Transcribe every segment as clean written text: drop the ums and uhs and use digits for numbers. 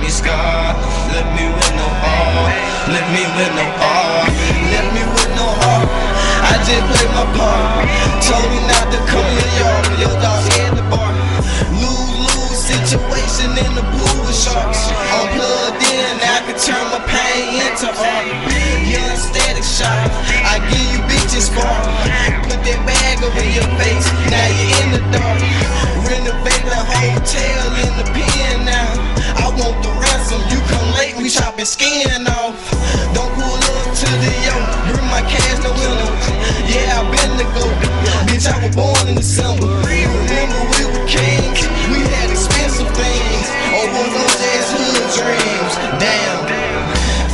me scar. Left me with no heart. Left me with no heart. Left me with no heart. I just played my part. Told me not to come in your yard. Your dog had the bar. Lose situation in the pool with sharks. I'm plugged in, I can turn my pain into art. Young static shot, I give you bitches spark. Put that bag over your face, now you're in the dark. Renovate the hotel in the pen now. I want the ransom, you come late, we chopping skin off. Don't pull up to the yoke, bring my cash, no window. Yeah, I been the GOAT, bitch, I was born in December. Remember we were kings, we had expensive things. Over those ass hood dreams, damn.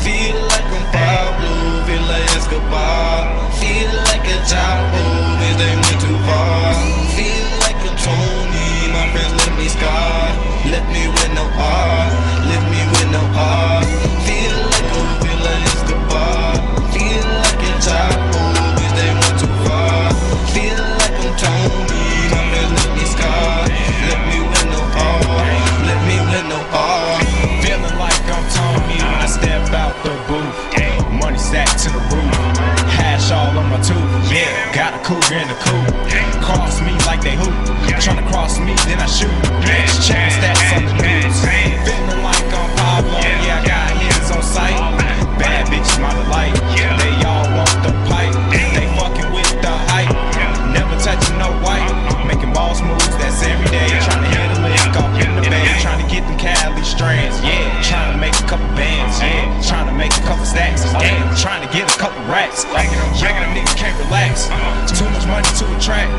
Feel like I'm Pablo, feel like Escobar. Feel like a Chapo, if they went too far. Feel like a Tony, my friends left me scarred. Left me with no heart, left me with no heart. Feel like Escobar. Feel like a Chapo, if they went too far. Feel like I'm Tony, my friends left me scarred. Left me with no heart, left me with no heart. Feeling like I'm Tony when I step out the booth. Money stacked to the roof. Hash all on my tooth. Yeah, got a cougar in the coupe. Cross me like they hoop. Tryna cross me, then I shoot. Bitch, check stats on the news. Feeling like I'm Pablo. Yeah, I got hands on sight. Bad bitches, my delight. They all want the pipe. They fucking with the hype. Never touching no white. Making boss moves, that's every day. Tryna hit a lick off in the bay. Tryna get them Cali strands. Yeah, tryna make a couple bands. Yeah, tryna make a couple stacks. Yeah, tryna get a couple racks. Young niggas can't relax. Too much money to attract.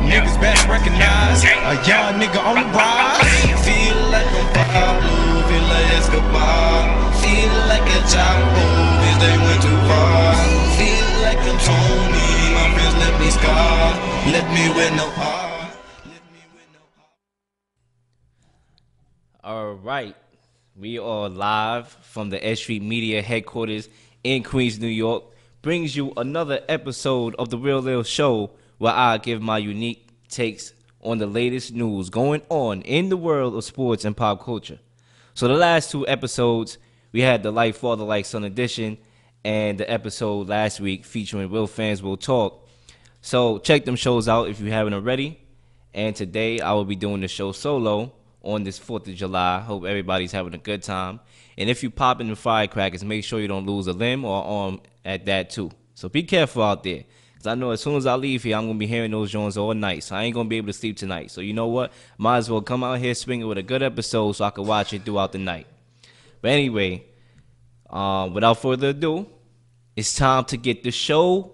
Niggas better recognize a young nigga on the rise. Feel like I'm Pablo, feel like Escobar. Feel like a Chapo, if they went too far. Feel like I'm Tony, my friends left me scarred. Left me with no heart. Left me with no heart. All right, we are live from the S.STREET Media headquarters in Queens, New York. Brings you another episode of the Real Leel Show, where I give my unique takes on the latest news going on in the world of sports and pop culture. So the last two episodes, we had the Like Father Like Son edition and the episode last week featuring Real Fans Will Talk. So check them shows out if you haven't already. And today I will be doing the show solo on this 4th of July. Hope everybody's having a good time. And if you pop in the firecrackers, make sure you don't lose a limb or arm at that too. So be careful out there. Because I know as soon as I leave here, I'm going to be hearing those joints all night. So I ain't going to be able to sleep tonight. So you know what? Might as well come out here swinging with a good episode so I can watch it throughout the night. But anyway, without further ado, it's time to get the show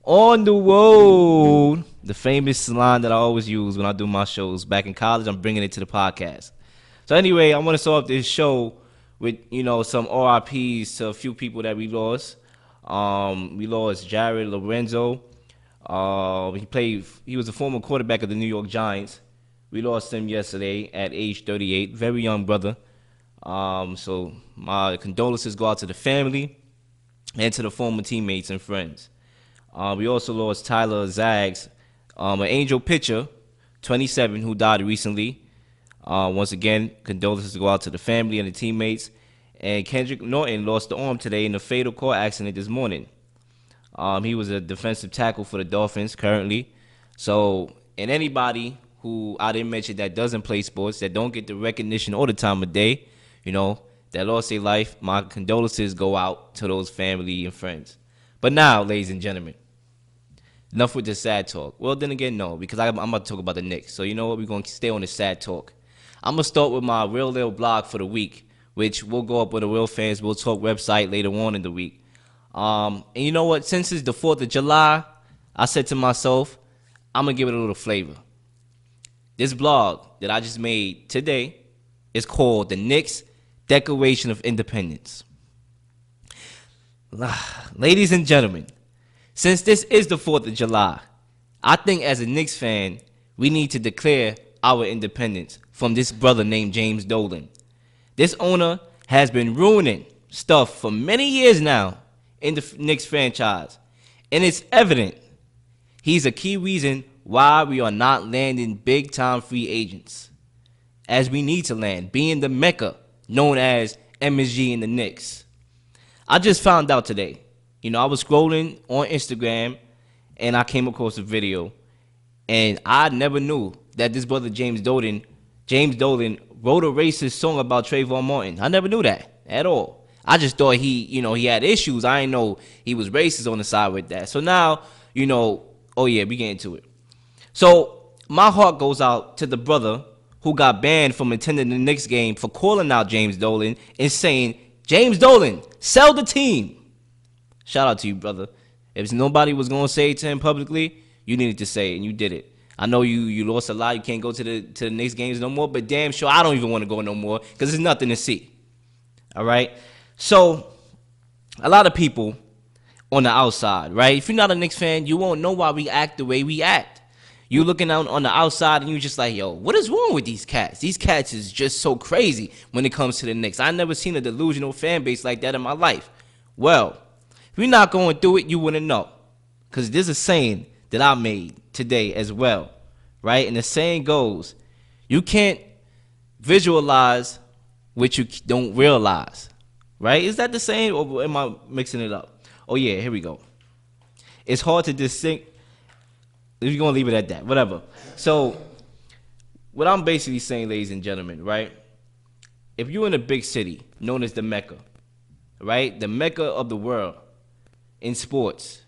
on the road. The famous line that I always use when I do my shows. Back in college, I'm bringing it to the podcast. So anyway, I want to start off this show with, some RIPs to a few people that we lost. We lost Jared Lorenzo. He was a former quarterback of the New York Giants. We lost him yesterday at age 38. Very young brother. So my condolences go out to the family and to the former teammates and friends. We also lost Tyler Zags, an Angel pitcher, 27, who died recently. Once again, condolences go out to the family and the teammates. And Kendrick Norton lost the arm today in a fatal car accident this morning. He was a defensive tackle for the Dolphins currently. So, and anybody who I didn't mention that doesn't play sports, that don't get the recognition all the time of day, that lost their life, my condolences go out to those family and friends. But now, ladies and gentlemen, enough with the sad talk. Well, then again, no, because I'm about to talk about the Knicks. So you know what? We're going to stay on the sad talk. I'm going to start with my Real Leel blog for the week, which will go up on the Real Fans Will Talk website later on in the week. And you know what? Since it's the 4th of July, I said to myself, I'm going to give it a little flavor. This blog that I just made today is called The Knicks Declaration of Independence. Ladies and gentlemen, since this is the 4th of July, I think as a Knicks fan, we need to declare our independence from this brother named James Dolan. This owner has been ruining stuff for many years now in the Knicks franchise. And it's evident he's a key reason why we are not landing big-time free agents, as we need to land, being the mecca known as MSG and the Knicks. I just found out today. I was scrolling on Instagram, and I came across a video, and I never knew that this brother James Dolan wrote a racist song about Trayvon Martin. I never knew that at all. I just thought he had issues. I didn't know he was racist on the side with that. So now, oh yeah, we get into it. So my heart goes out to the brother who got banned from attending the Knicks game for calling out James Dolan and saying, James Dolan, sell the team. Shout out to you, brother. If nobody was going to say it to him publicly, you needed to say it, and you did it. I know you lost a lot. You can't go to the Knicks games no more, but damn sure I don't even want to go no more because there's nothing to see. All right? So a lot of people on the outside, right? If you're not a Knicks fan, you won't know why we act the way we act. You looking out on the outside and you just like, yo, what is wrong with these cats? These cats is just so crazy when it comes to the Knicks. I never seen a delusional fan base like that in my life. Well, if you're not going through it, you wouldn't know. Because there's a saying that I made today as well, right? And the saying goes, you can't visualize what you don't realize, right? Is that the saying, or am I mixing it up? Oh, yeah, here we go. It's hard to distinct. We're going to leave it at that, whatever. So what I'm basically saying, ladies and gentlemen, right? If you're in a big city known as the Mecca, right? The Mecca of the world in sports,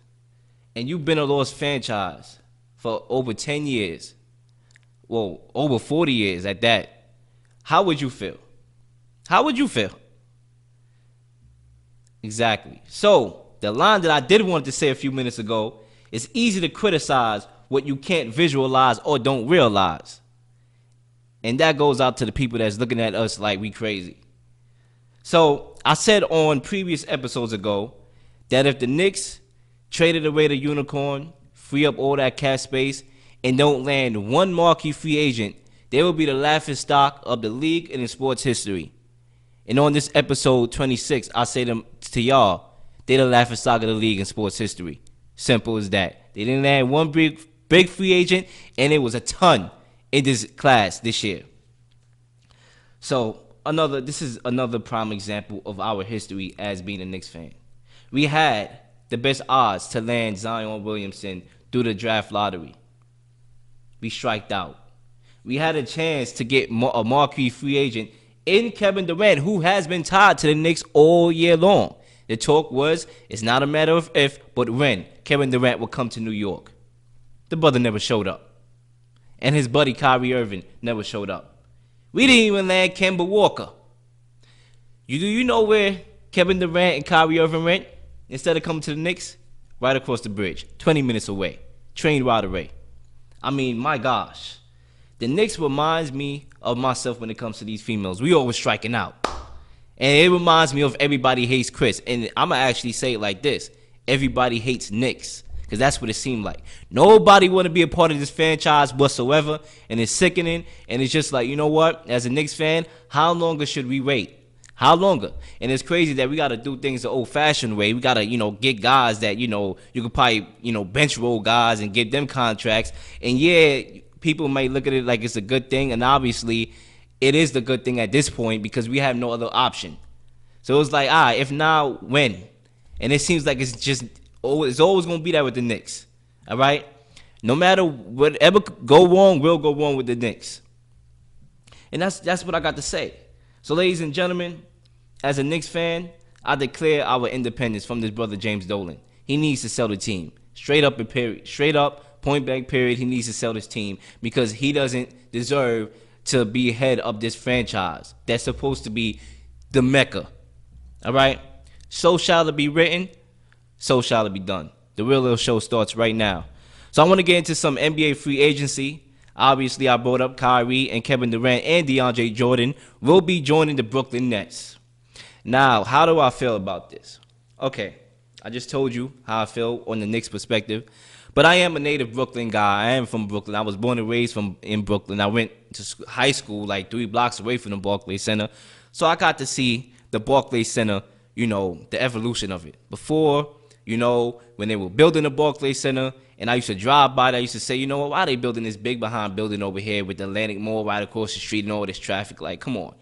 and you've been a lost franchise for over 10 years, well, over 40 years at that, how would you feel? How would you feel? Exactly. So the line that I did want to say a few minutes ago, it's easy to criticize what you can't visualize or don't realize. And that goes out to the people that's looking at us like we crazy. So I said on previous episodes ago that if the Knicks traded away the unicorn, free up all that cap space, and don't land one marquee free agent, they will be the laughingstock of the league and in sports history. And on this episode 26, I say them to y'all, they're the laughingstock of the league in sports history. Simple as that. They didn't land one big free agent, and it was a ton in this class this year. So this is another prime example of our history as being a Knicks fan. We had the best odds to land Zion Williamson through the draft lottery. We striked out. We had a chance to get a marquee free agent in Kevin Durant, who has been tied to the Knicks all year long. The talk was, it's not a matter of if, but when Kevin Durant will come to New York. The brother never showed up. And his buddy Kyrie Irving never showed up. We didn't even land Kemba Walker. Do you know where Kevin Durant and Kyrie Irving went? Instead of coming to the Knicks, right across the bridge, 20 minutes away, train ride away. I mean, my gosh. The Knicks reminds me of myself when it comes to these females. We always striking out. And it reminds me of Everybody Hates Chris. And I'm going to actually say it like this. Everybody hates Knicks. Because that's what it seemed like. Nobody want to be a part of this franchise whatsoever. And it's sickening. And it's just like, you know what? As a Knicks fan, how longer should we wait? How longer? And it's crazy that we got to do things the old-fashioned way. We got to, get guys that, you could probably, bench roll guys and get them contracts. And, yeah, people might look at it like it's a good thing. And obviously, it is the good thing at this point because we have no other option. So it's like, if now, when? And it seems like it's always going to be that with the Knicks. All right? No matter whatever go wrong, will go wrong with the Knicks. And that's what I got to say. So, ladies and gentlemen, as a Knicks fan, I declare our independence from this brother James Dolan. He needs to sell the team. Straight up and period. Straight up, point blank period, he needs to sell this team because he doesn't deserve to be head of this franchise. That's supposed to be the Mecca. All right? So shall it be written, so shall it be done. The Real Leel Show starts right now. So I want to get into some NBA free agency. Obviously, I brought up Kyrie and Kevin Durant and DeAndre Jordan will be joining the Brooklyn Nets. Now, how do I feel about this? Okay, I just told you how I feel on the Knicks perspective. But I am a native Brooklyn guy. I am from Brooklyn. I was born and raised in Brooklyn. I went to high school like 3 blocks away from the Barclays Center. So I got to see the Barclays Center, the evolution of it. Before, when they were building the Barclays Center, and I used to drive by there, I used to say, why are they building this big behind building over here with the Atlantic Mall right across the street and all this traffic? Like, come on.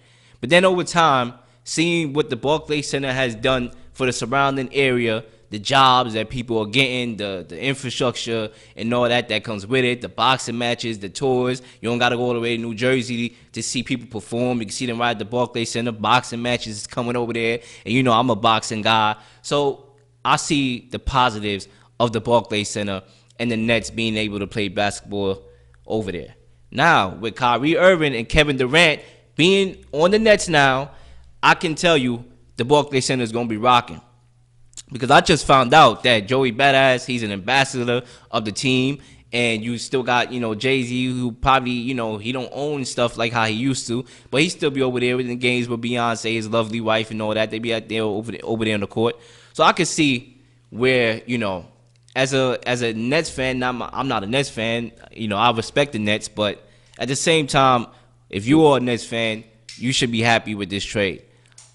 But then over time, seeing what the Barclays Center has done for the surrounding area, the jobs that people are getting, the infrastructure and all that comes with it, the boxing matches, the tours. You don't got to go all the way to New Jersey to see people perform. You can see them right at the Barclays Center. Boxing matches is coming over there. And, you know, I'm a boxing guy. So I see the positives of the Barclays Center and the Nets being able to play basketball over there. Now, with Kyrie Irving and Kevin Durant being on the Nets now, I can tell you the Barclays Center is going to be rocking. Because I just found out that Joey Badass, he's an ambassador of the team. And you still got, you know, Jay-Z, who probably, you know, he don't own stuff like how he used to. But he still be over there in the games with Beyonce, his lovely wife and all that. They be out there over there on the court. So I could see where, you know, as a Nets fan, I'm not a Nets fan. You know, I respect the Nets. But at the same time, if you are a Nets fan, you should be happy with this trade.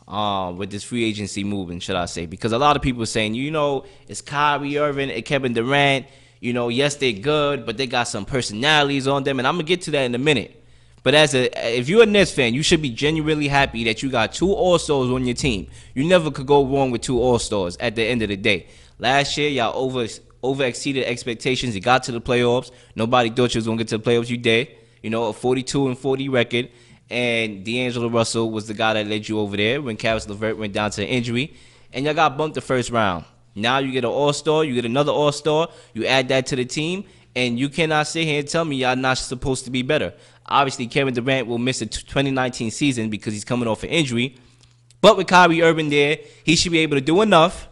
With this free agency movement, should I say. Because a lot of people are saying, you know, it's Kyrie Irving and Kevin Durant. You know, yes, they're good, but they got some personalities on them. And I'm going to get to that in a minute. But if you're a Nets fan, you should be genuinely happy that you got 2 All-Stars on your team. You never could go wrong with 2 All-Stars at the end of the day. Last year, y'all over-exceeded expectations. You got to the playoffs. Nobody thought you was going to get to the playoffs. You did. You know, a 42-40 record. And D'Angelo Russell was the guy that led you over there when Caris LeVert went down to injury. And y'all got bumped the first round. Now you get an All-Star. You get another All-Star. You add that to the team. And you cannot sit here and tell me y'all not supposed to be better. Obviously, Kevin Durant will miss the 2019 season because he's coming off an injury. But with Kyrie Irving there, he should be able to do enough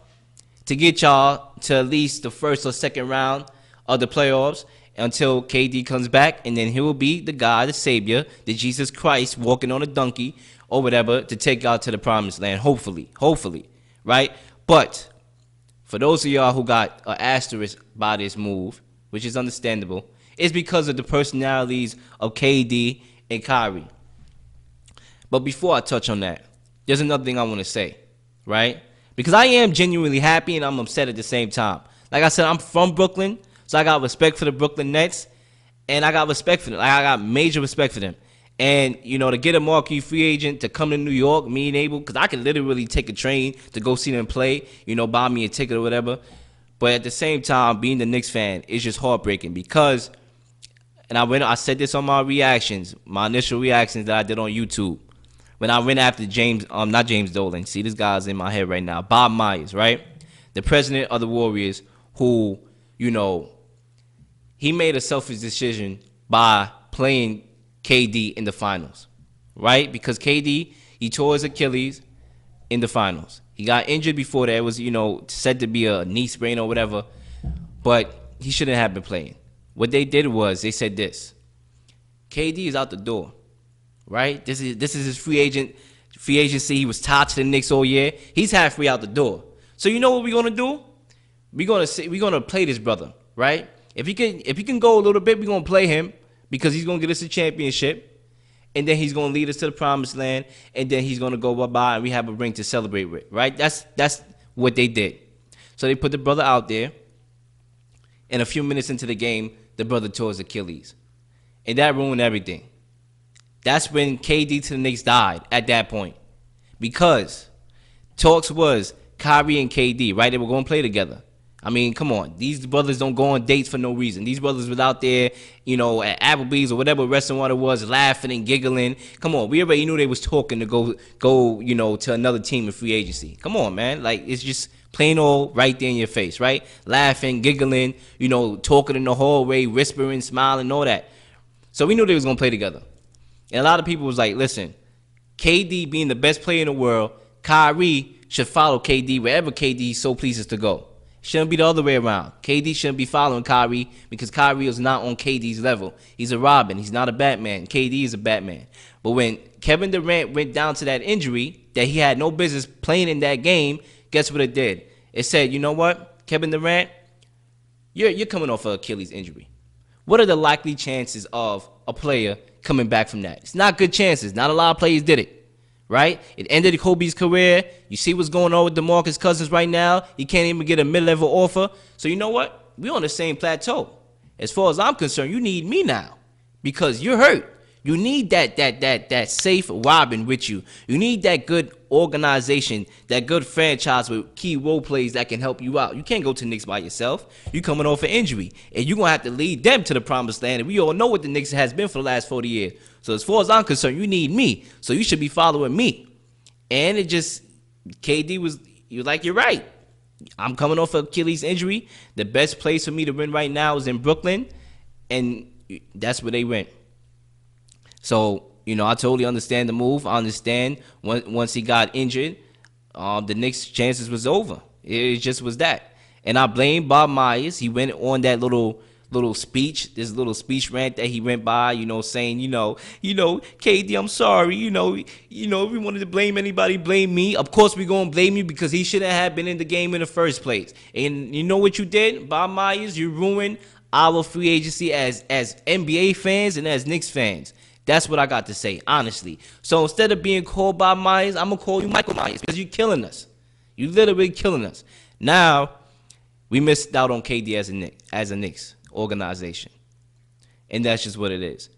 to get y'all to at least the first or second round of the playoffs until KD comes back, and then he will be the guy, the savior, the Jesus Christ walking on a donkey or whatever to take y'all to the promised land, hopefully, right? But for those of y'all who got an asterisk by this move, which is understandable, it's because of the personalities of KD and Kyrie. But before I touch on that, there's another thing I want to say, right? Because I am genuinely happy and I'm upset at the same time. Like I said, I'm from Brooklyn. So I got respect for the Brooklyn Nets, and I got respect for them. Like, I got major respect for them. And, you know, to get a marquee free agent to come to New York, me and Abel, because I could literally take a train to go see them play, you know, buy me a ticket or whatever. But at the same time, being the Knicks fan is just heartbreaking because, and I said this on my reactions, my initial reactions that I did on YouTube. When I went after not James Dolan. See, this guy's in my head right now. Bob Myers, right? The president of the Warriors who, you know, he made a selfish decision by playing KD in the finals, right? Because KD, he tore his Achilles in the finals. He got injured before that. It was, you know, said to be a knee sprain or whatever, but he shouldn't have been playing. What they did was they said this: KD is out the door, right? This is his free agency. He was tied to the Knicks all year. He's halfway out the door. So you know what we're gonna do? We're gonna play this brother, right? If he can go a little bit, we're going to play him because he's going to get us a championship, and then he's going to lead us to the promised land, and then he's going to go bye-bye, and we have a ring to celebrate with, right? That's what they did. So they put the brother out there, and a few minutes into the game, the brother tore his Achilles. And that ruined everything. That's when KD to the Knicks died at that point. Because talks was Kyrie and KD, right? They were going to play together. I mean, come on. These brothers don't go on dates for no reason. These brothers was out there, you know, at Applebee's or whatever restaurant it was, laughing and giggling. Come on. We already knew they was talking to go, you know, to another team in free agency. Come on, man. Like, it's just plain old right there in your face, right? Laughing, giggling, you know, talking in the hallway, whispering, smiling, all that. So we knew they was going to play together. And a lot of people was like, listen, KD being the best player in the world, Kyrie should follow KD wherever KD so pleases to go. Shouldn't be the other way around. KD shouldn't be following Kyrie because Kyrie is not on KD's level. He's a Robin. He's not a Batman. KD is a Batman. But when Kevin Durant went down to that injury that he had no business playing in that game, guess what it did? It said, you know what, Kevin Durant, you're coming off an Achilles injury. What are the likely chances of a player coming back from that? It's not good chances. Not a lot of players did it. Right? It ended Kobe's career. You see what's going on with DeMarcus Cousins right now. He can't even get a mid-level offer. So you know what? We're on the same plateau. As far as I'm concerned, you need me now because you're hurt. You need that safe Robin with you. You need that good organization, that good franchise with key role plays that can help you out. You can't go to the Knicks by yourself. You coming off an injury, and you're gonna have to lead them to the promised land. And we all know what the Knicks has been for the last 40 years. So as far as I'm concerned, you need me. So you should be following me. And it just KD was like, you're right. I'm coming off an Achilles injury. The best place for me to win right now is in Brooklyn, and that's where they went. So, I totally understand the move. I understand once he got injured, the Knicks' chances was over. It just was that. And I blame Bob Myers. He went on that little speech, this little speech rant that he went by, saying, KD, I'm sorry, if we wanted to blame anybody, blame me. Of course we're going to blame you because he shouldn't have been in the game in the first place. And you know what you did, Bob Myers? You ruined our free agency as NBA fans and as Knicks fans. That's what I got to say, honestly. So instead of being called Bob Myers, I'm going to call you Michael Myers because you're killing us. You're literally killing us. Now, we missed out on KD as a Knicks organization. And that's just what it is.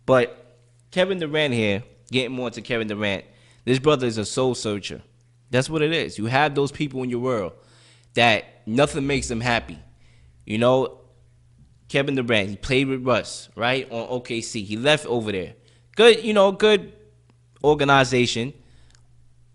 But Kevin Durant here, getting more into Kevin Durant, this brother is a soul searcher. That's what it is. You have those people in your world that nothing makes them happy. Kevin Durant, he played with Russ, right, on OKC. He left over there. Good, good organization.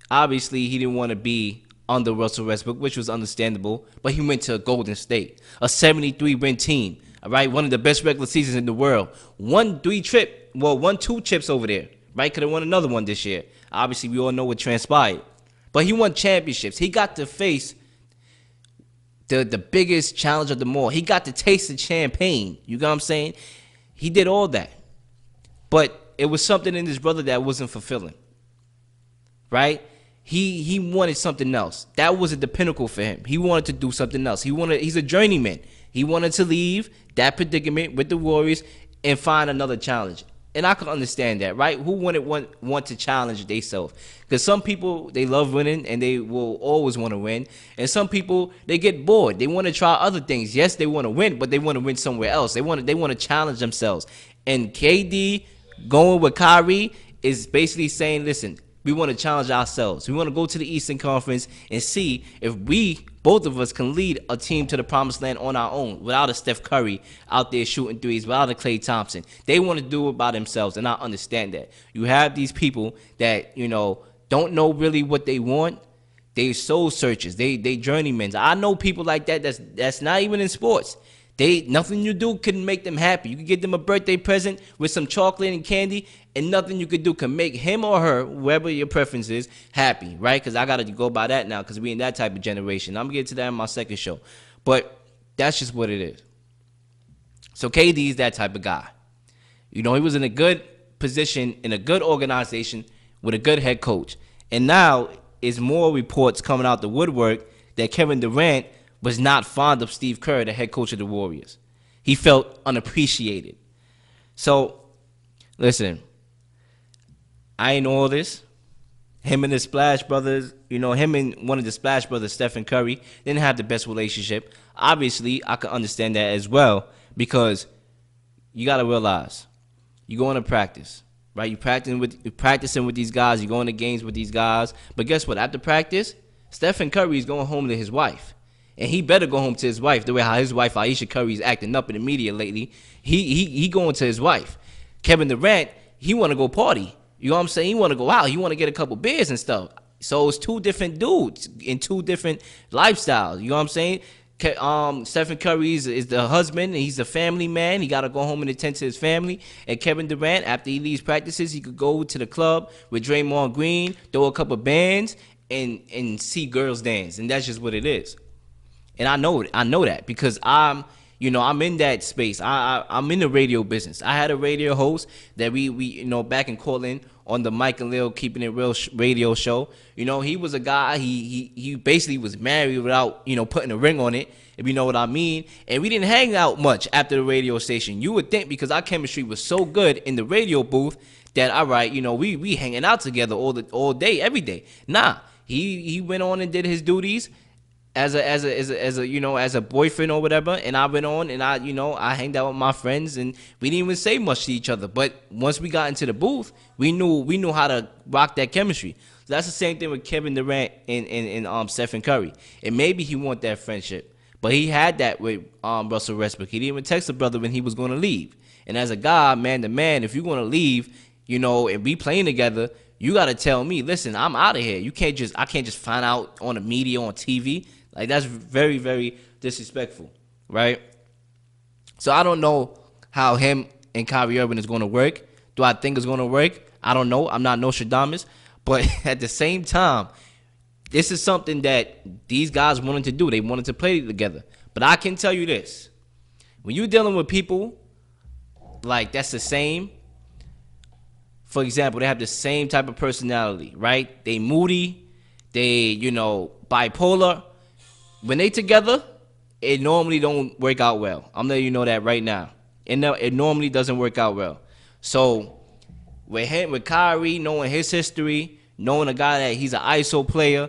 Obviously, he didn't want to be under Russell Westbrook, which was understandable, but he went to Golden State, a 73-win team, all right, one of the best regular seasons in the world. Won 2 chips over there, right? Could have won another one this year. Obviously, we all know what transpired. But he won championships. He got to face the biggest challenge of them all. He got to taste the champagne. You know what I'm saying? He did all that. But it was something in his brother that wasn't fulfilling. Right? He wanted something else. That wasn't the pinnacle for him. He wanted to do something else. He's a journeyman. He wanted to leave that predicament with the Warriors and find another challenge. And I can understand that, right? Who wouldn't want to challenge themselves? Because some people, they love winning and they will always want to win. And some people, they get bored. They want to try other things. Yes, they want to win, but they want to win somewhere else. They want to challenge themselves. And KD going with Kyrie is basically saying, listen, we want to challenge ourselves. We want to go to the Eastern Conference and see if both of us can lead a team to the promised land on our own without a Steph Curry out there shooting threes, without a Klay Thompson. They want to do it by themselves, and I understand that. You have these people that, don't know really what they want. They soul searchers. They journeymen. I know people like that that's not even in sports. Nothing you do can make them happy. You can get them a birthday present with some chocolate and candy, and nothing you could do can make him or her, whoever your preference is, happy, right? Because I got to go by that now because we in that type of generation. I'm going to get to that in my second show. But that's just what it is. So KD is that type of guy. He was in a good position, in a good organization, with a good head coach. And now is more reports coming out the woodwork that Kevin Durant was not fond of Steve Kerr, the head coach of the Warriors. He felt unappreciated. So, listen, I ain't all this. Him and the Splash Brothers, him and one of the Splash Brothers, Stephen Curry, didn't have the best relationship. Obviously, I can understand that as well because you got to realize you're going to practice, right? You're practicing with these guys. You're going to games with these guys. But guess what? After practice, Stephen Curry is going home to his wife. And he better go home to his wife the way how his wife, Aisha Curry, is acting up in the media lately. He going to his wife. Kevin Durant, he want to go party. You know what I'm saying? He want to go out. He want to get a couple beers and stuff. So it's 2 different dudes in 2 different lifestyles. You know what I'm saying? Stephen Curry is the husband. He's the family man. He got to go home and attend to his family. And Kevin Durant, after he leaves practices, he could go to the club with Draymond Green, throw a couple bands, and see girls dance. And that's just what it is. And I know that because I'm in that space. I'm in the radio business. I had a radio host that we back in Cortland on the Mike and Leel Keeping It Real radio show. He was a guy. He basically was married without putting a ring on it, if you know what I mean. And we didn't hang out much after the radio station. You would think because our chemistry was so good in the radio booth that all right, we hanging out together all day, every day. Nah, he went on and did his duties as a boyfriend or whatever, and I went on and I hanged out with my friends and we didn't even say much to each other. But once we got into the booth, we knew how to rock that chemistry. So that's the same thing with Kevin Durant and Stephen Curry. And maybe he want that friendship, but he had that with Russell Westbrook. He didn't even text the brother when he was going to leave. And as a guy, man to man, if you're going to leave, and we playing together, you got to tell me, listen, I'm out of here. I can't just find out on the media, on TV. Like, that's very, very disrespectful, right? So I don't know how him and Kyrie Irving is going to work. Do I think it's going to work? I don't know. I'm not Nostradamus. But at the same time, this is something that these guys wanted to do. They wanted to play together. But I can tell you this. When you're dealing with people like that's the same, for example, they have the same type of personality, right? They moody, they, bipolar. When they together, it normally don't work out well. I'm letting you know that right now. It normally doesn't work out well. So with Kyrie, knowing his history, knowing a guy that he's an ISO player,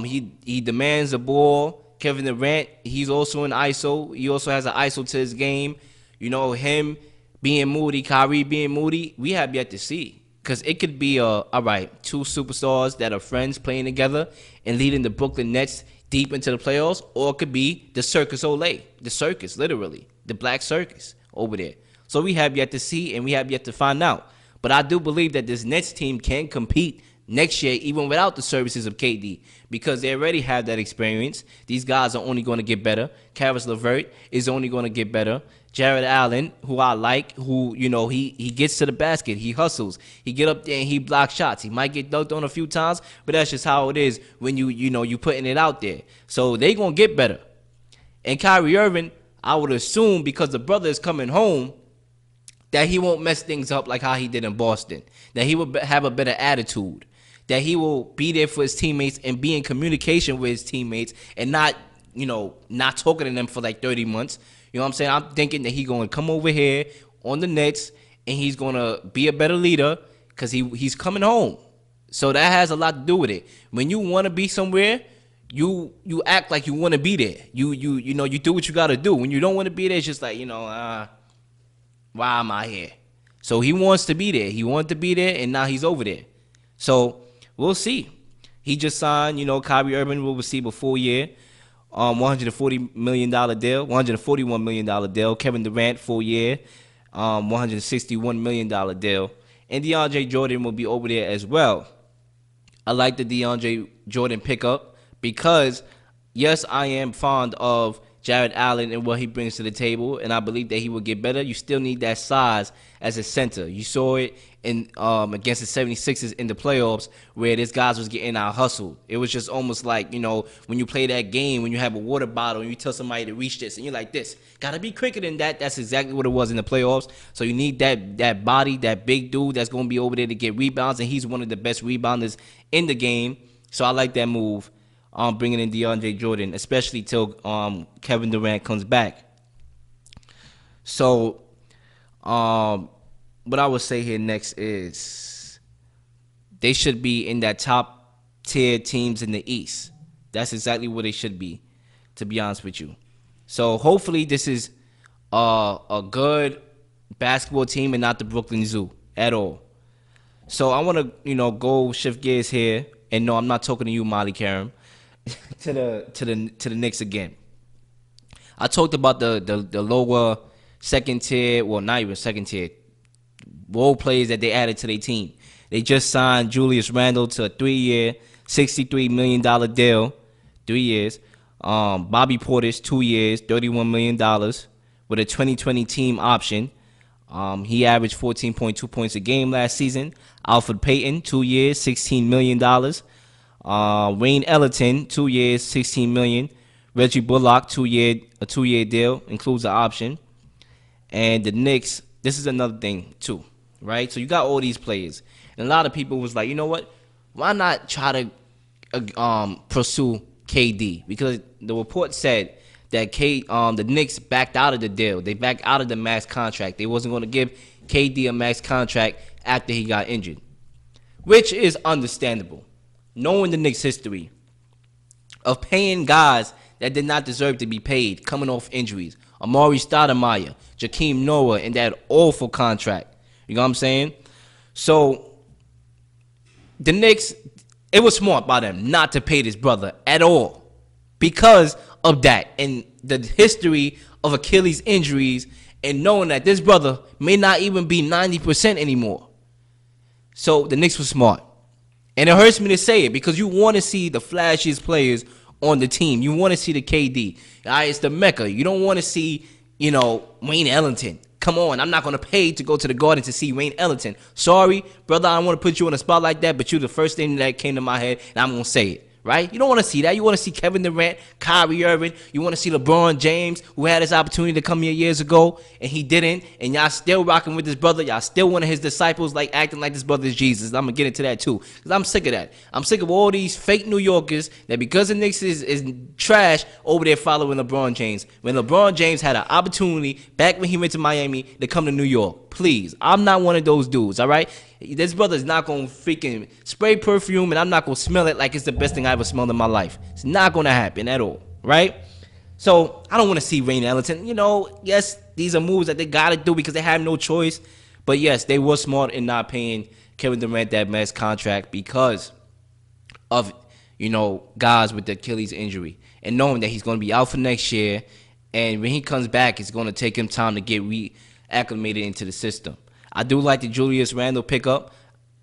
he demands the ball. Kevin Durant, he's also an ISO. He also has an ISO to his game. Him being moody, Kyrie being moody, we have yet to see. Because it could be, all right, two superstars that are friends playing together and leading the Brooklyn Nets deep into the playoffs, or it could be the Circus Olay, the circus, literally, the black circus over there. So we have yet to see and we have yet to find out. But I do believe that this Nets team can compete next year even without the services of KD because they already have that experience. These guys are only going to get better. Karis LeVert is only going to get better. Jared Allen, who I like, who, he gets to the basket. He hustles. He get up there and he blocks shots. He might get dunked on a few times, but that's just how it is when you putting it out there. So they going to get better. And Kyrie Irving, I would assume because the brother is coming home, that he won't mess things up like how he did in Boston. That he will have a better attitude. That he will be there for his teammates and be in communication with his teammates and not talking to them for like 30 months. You know what I'm saying? I'm thinking that he's going to come over here on the Nets and he's going to be a better leader because he's coming home. So that has a lot to do with it. When you want to be somewhere, you act like you want to be there. You do what you got to do. When you don't want to be there, it's just like, why am I here? So he wants to be there. He wanted to be there, and now he's over there. So we'll see. He just signed, Kyrie Irving will receive a full year. $140 million deal, $141 million deal. Kevin Durant, full year, $161 million deal. And DeAndre Jordan will be over there as well. I like the DeAndre Jordan pickup because, yes, I am fond of Jared Allen and what he brings to the table, and I believe that he will get better. You still need that size as a center. You saw it in against the 76ers in the playoffs where these guys was getting out hustled. It was just almost like, when you play that game, when you have a water bottle and you tell somebody to reach this, and you're like this. Got to be quicker than that. That's exactly what it was in the playoffs. So you need that body, that big dude that's going to be over there to get rebounds, and he's one of the best rebounders in the game. So I like that move. Bringing in DeAndre Jordan, especially till Kevin Durant comes back. So, what I would say here next is they should be in that top tier teams in the East. That's exactly what they should be, to be honest with you. So hopefully this is a good basketball team and not the Brooklyn Zoo at all. So I want to go shift gears here, and no, I'm not talking to you, Molly Karam. to the Knicks again. I talked about the lower second tier, well, not even second tier, role players that they added to their team. They just signed Julius Randle to a 3-year, $63 million deal, 3 years. Bobby Portis, 2 years, $31 million with a 2020 team option. He averaged 14.2 points a game last season. Alfred Payton, 2 years, $16 million. Wayne Ellington, 2 years, $16 million. Reggie Bullock, a 2-year deal, includes an option. And the Knicks, this is another thing too, right? So you got all these players, and a lot of people was like, you know what? Why not try to pursue KD? Because the report said that the Knicks backed out of the deal. They backed out of the max contract. They wasn't going to give KD a max contract after he got injured, which is understandable. Knowing the Knicks' history, of paying guys that did not deserve to be paid, coming off injuries. Amari Stoudemire, Jakeem Noah, and that awful contract. You know what I'm saying? So the Knicks, it was smart by them not to pay this brother at all because of that and the history of Achilles injuries and knowing that this brother may not even be 90% anymore. So the Knicks were smart. And it hurts me to say it because you want to see the flashiest players on the team. You want to see the KD. It's the Mecca. You don't want to see, Wayne Ellington. Come on, I'm not going to pay to go to the Garden to see Wayne Ellington. Sorry, brother, I don't want to put you on a spot like that, but you're the first thing that came to my head, and I'm going to say it. Right? You don't want to see that. You want to see Kevin Durant, Kyrie Irving. You want to see LeBron James, who had his opportunity to come here years ago, and he didn't. And y'all still rocking with this brother. Y'all still one of his disciples, like acting like this brother is Jesus. I'm going to get into that, too, because I'm sick of that. I'm sick of all these fake New Yorkers that because the Knicks is trash over there following LeBron James. When LeBron James had an opportunity back when he went to Miami to come to New York. Please, I'm not one of those dudes, all right? This brother's not going to freaking spray perfume, and I'm not going to smell it like it's the best thing I ever smelled in my life. It's not going to happen at all, right? So I don't want to see Wayne Ellington. Yes, these are moves that they got to do because they have no choice. But, yes, they were smart in not paying Kevin Durant that max contract because of, guys with the Achilles injury and knowing that he's going to be out for next year. And when he comes back, it's going to take him time to get reacclimated into the system. I do like the Julius Randle pickup.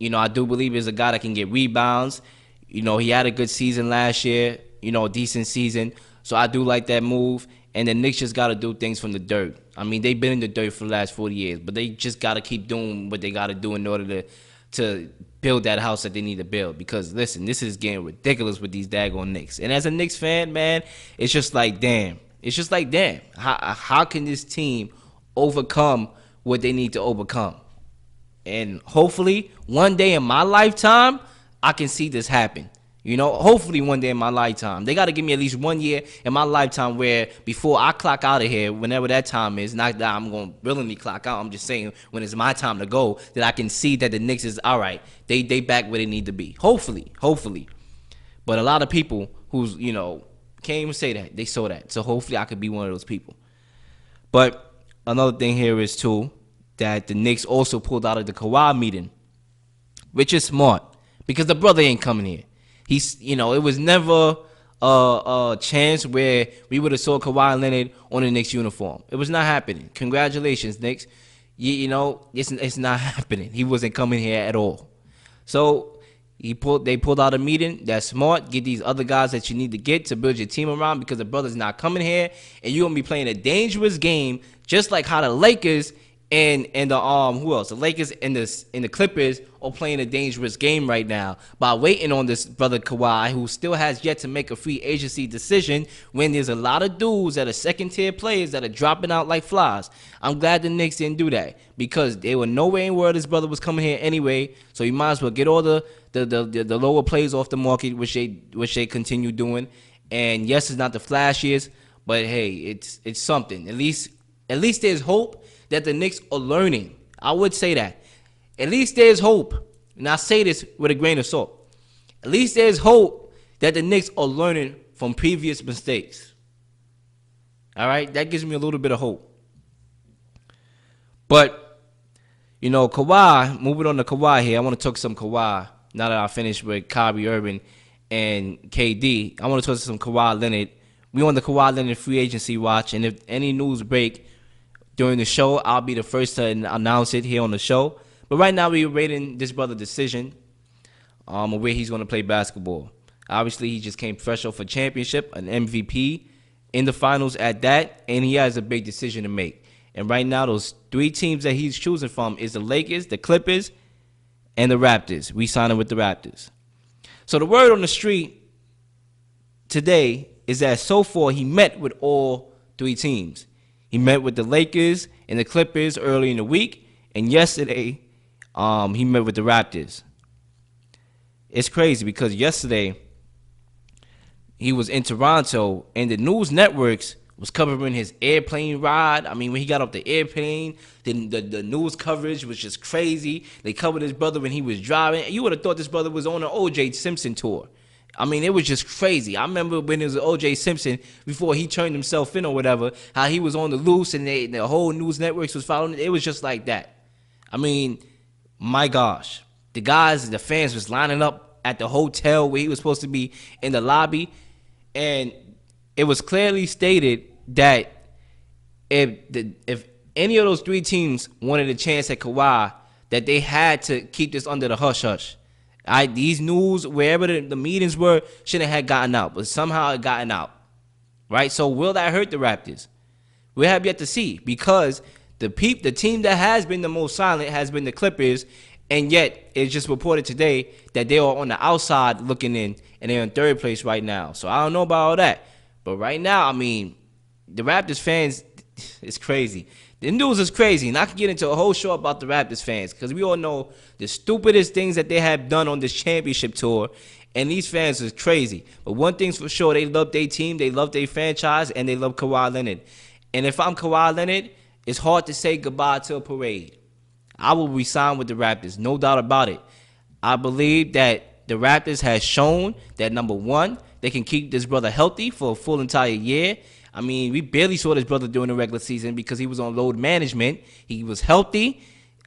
I do believe he's a guy that can get rebounds. He had a good season last year, a decent season. So I do like that move. And the Knicks just got to do things from the dirt. I mean, they've been in the dirt for the last 40 years, but they just got to keep doing what they got to do in order to build that house that they need to build. Because, listen, this is getting ridiculous with these daggone Knicks. And as a Knicks fan, man, it's just like, damn. It's just like, damn. How can this team overcome what they need to overcome? And hopefully one day in my lifetime I can see this happen. Hopefully one day in my lifetime. They got to give me at least 1 year in my lifetime where before I clock out of here, whenever that time is, not that I'm going to willingly clock out, I'm just saying when it's my time to go, that I can see that the Knicks is all right. They back where they need to be. Hopefully. But a lot of people who's, can't even say that. They saw that. So hopefully I could be one of those people. But another thing here is, too, that the Knicks also pulled out of the Kawhi meeting, which is smart because the brother ain't coming here. It was never a chance where we would have saw Kawhi Leonard on the Knicks uniform. It was not happening. Congratulations, Knicks. It's not happening. He wasn't coming here at all. So they pulled out a meeting. That's smart. Get these other guys that you need to get to build your team around because the brother's not coming here, and you're gonna be playing a dangerous game, just like how the Lakers and the who else? The Lakers and the Clippers are playing a dangerous game right now by waiting on this brother Kawhi, who still has yet to make a free agency decision when there's a lot of dudes that are second-tier players that are dropping out like flies. I'm glad the Knicks didn't do that because they were nowhere in where this brother was coming here anyway, so you might as well get all the lower players off the market, which they continue doing. And yes, it's not the flashiest, but hey, it's something. At least there's hope that the Knicks are learning. I would say that. At least there's hope. And I say this with a grain of salt. At least there's hope that the Knicks are learning from previous mistakes. All right? That gives me a little bit of hope. But, Kawhi, moving on to Kawhi here, I want to talk some Kawhi now that I finished with Kyrie Irving and KD. I want to talk some Kawhi Leonard. We on the Kawhi Leonard free agency watch, and if any news break during the show, I'll be the first to announce it here on the show. But right now, we're rating this brother's decision on where he's going to play basketball. Obviously, he just came fresh off a championship, an MVP in the finals at that, and he has a big decision to make. And right now, those three teams that he's choosing from is the Lakers, the Clippers, and the Raptors. We signed him with the Raptors. So the word on the street today is that so far he met with all three teams. He met with the Lakers and the Clippers early in the week, and yesterday he met with the Raptors. It's crazy because yesterday he was in Toronto, and the news networks was covering his airplane ride. I mean, when he got off the airplane, the news coverage was just crazy. They covered his brother when he was driving. You would have thought this brother was on an O.J. Simpson tour. I mean, it was just crazy. I remember when it was O.J. Simpson, before he turned himself in or whatever, how he was on the loose and the whole news networks was following it. It was just like that. I mean, my gosh. The fans was lining up at the hotel where he was supposed to be in the lobby. And it was clearly stated that if any of those three teams wanted a chance at Kawhi, that they had to keep this under the hush-hush. These news, wherever the meetings were, shouldn't have gotten out, but somehow it gotten out, right? So will that hurt the Raptors? We have yet to see, because the team that has been the most silent has been the Clippers, and yet it's just reported today that they are on the outside looking in, and they're in third place right now. So I don't know about all that, but right now, I mean, the Raptors fans, it's crazy. The news is crazy, and I can get into a whole show about the Raptors fans, because we all know the stupidest things that they have done on this championship tour, and these fans is crazy. But one thing's for sure, they love their team, they love their franchise, and they love Kawhi Leonard. And if I'm Kawhi Leonard, it's hard to say goodbye to a parade. I will resign with the Raptors, no doubt about it. I believe that the Raptors has shown that, number one, they can keep this brother healthy for a full entire year. I mean, we barely saw this brother during the regular season because he was on load management. He was healthy.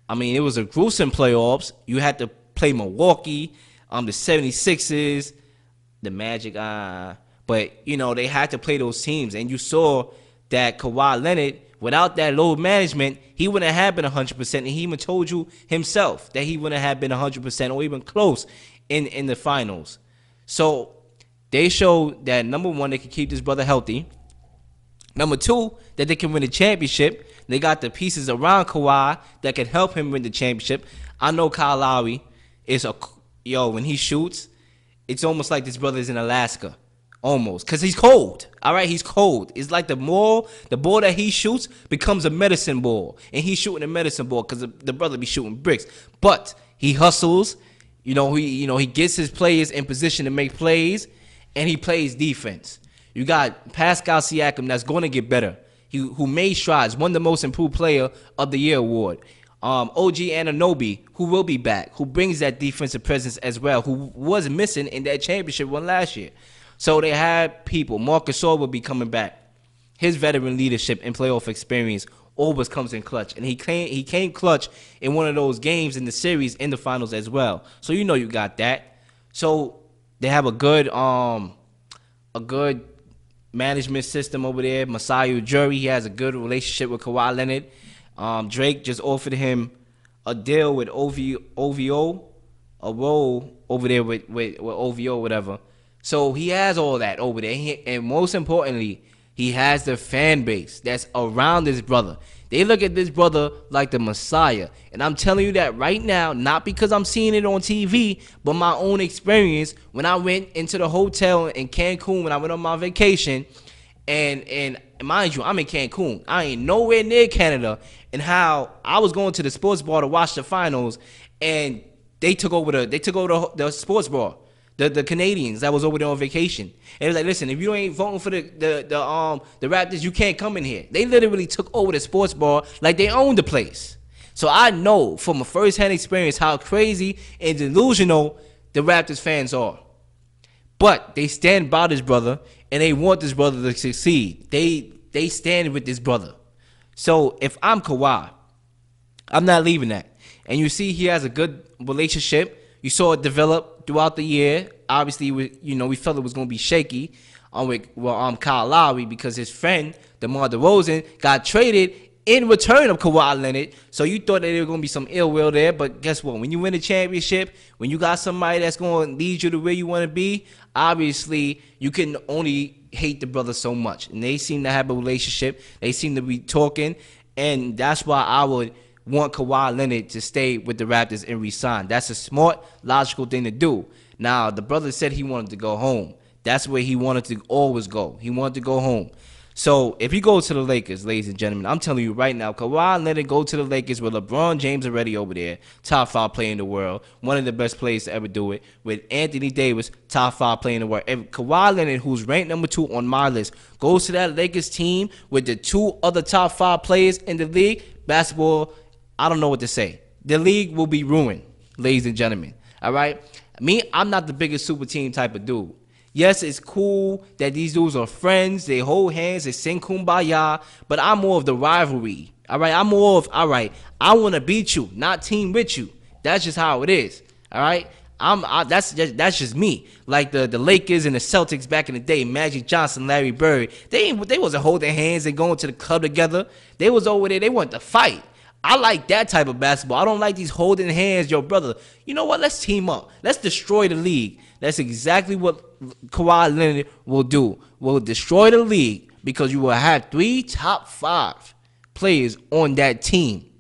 I mean, it was a gruesome playoffs. You had to play Milwaukee, the 76ers, the Magic. But, you know, they had to play those teams. And you saw that Kawhi Leonard, without that load management, he wouldn't have been 100%. And he even told you himself that he wouldn't have been 100% or even close in the finals. So they showed that, number one, they could keep this brother healthy. Number two, that they can win the championship. They got the pieces around Kawhi that can help him win the championship. I know Kyle Lowry is when he shoots, it's almost like this brother is in Alaska. Almost. Because he's cold. All right, he's cold. It's like the ball that he shoots becomes a medicine ball. And he's shooting a medicine ball because the brother be shooting bricks. But he hustles. He gets his players in position to make plays. And he plays defense. You got Pascal Siakam that's going to get better. Who made strides, won the most improved player of the year award. OG Anunoby, who will be back, who brings that defensive presence as well, who was missing in that championship one last year. So they had people. Marc Gasol will be coming back. His veteran leadership and playoff experience always comes in clutch. And he came clutch in one of those games in the series in the finals as well. So you know you got that. So they have a good management system over there. Masai Ujiri, he has a good relationship with Kawhi Leonard. Drake just offered him a deal with OVO, a role over there with OVO, whatever. So he has all that over there. And most importantly, he has the fan base that's around this brother. They look at this brother like the Messiah. And I'm telling you that right now, not because I'm seeing it on TV, but my own experience when I went into the hotel in Cancun when I went on my vacation. And mind you, I'm in Cancun. I ain't nowhere near Canada. And how I was going to the sports bar to watch the finals, and they took over the sports bar. The Canadians that was over there on vacation. And it was like, listen, if you ain't voting for the Raptors, you can't come in here. They literally took over the sports bar like they owned the place. So I know from a first-hand experience how crazy and delusional the Raptors fans are. But they stand by this brother, and they want this brother to succeed. They stand with this brother. So if I'm Kawhi, I'm not leaving that. And you see he has a good relationship. You saw it develop throughout the year. Obviously, we felt it was going to be shaky with Kyle Lowry because his friend, DeMar DeRozan, got traded in return of Kawhi Leonard. So you thought that there was going to be some ill will there. But guess what? When you win a championship, when you got somebody that's going to lead you to where you want to be, obviously, you can only hate the brother so much. And they seem to have a relationship. They seem to be talking. And that's why I would want Kawhi Leonard to stay with the Raptors and resign. That's a smart, logical thing to do. Now, the brother said he wanted to go home. That's where he wanted to always go. He wanted to go home. So, if he goes to the Lakers, ladies and gentlemen, I'm telling you right now, Kawhi Leonard go to the Lakers with LeBron James already over there, top 5 player in the world, one of the best players to ever do it, with Anthony Davis, top 5 player in the world. If Kawhi Leonard, who's ranked number 2 on my list, goes to that Lakers team with the 2 other top 5 players in the league, basketball, I don't know what to say. The league will be ruined, ladies and gentlemen. All right? Me, I'm not the biggest super team type of dude. Yes, it's cool that these dudes are friends. They hold hands. They sing kumbaya. But I'm more of the rivalry. All right? I'm more of, all right, I want to beat you, not team with you. That's just how it is. All right? That's just me. Like the Lakers and the Celtics back in the day, Magic Johnson, Larry Bird, they wasn't holding hands and going to the club together. They was over there. They wanted to fight. I like that type of basketball. I don't like these holding hands. Yo, brother, you know what? Let's team up. Let's destroy the league. That's exactly what Kawhi Leonard will do. Will destroy the league because you will have 3 top 5 players on that team,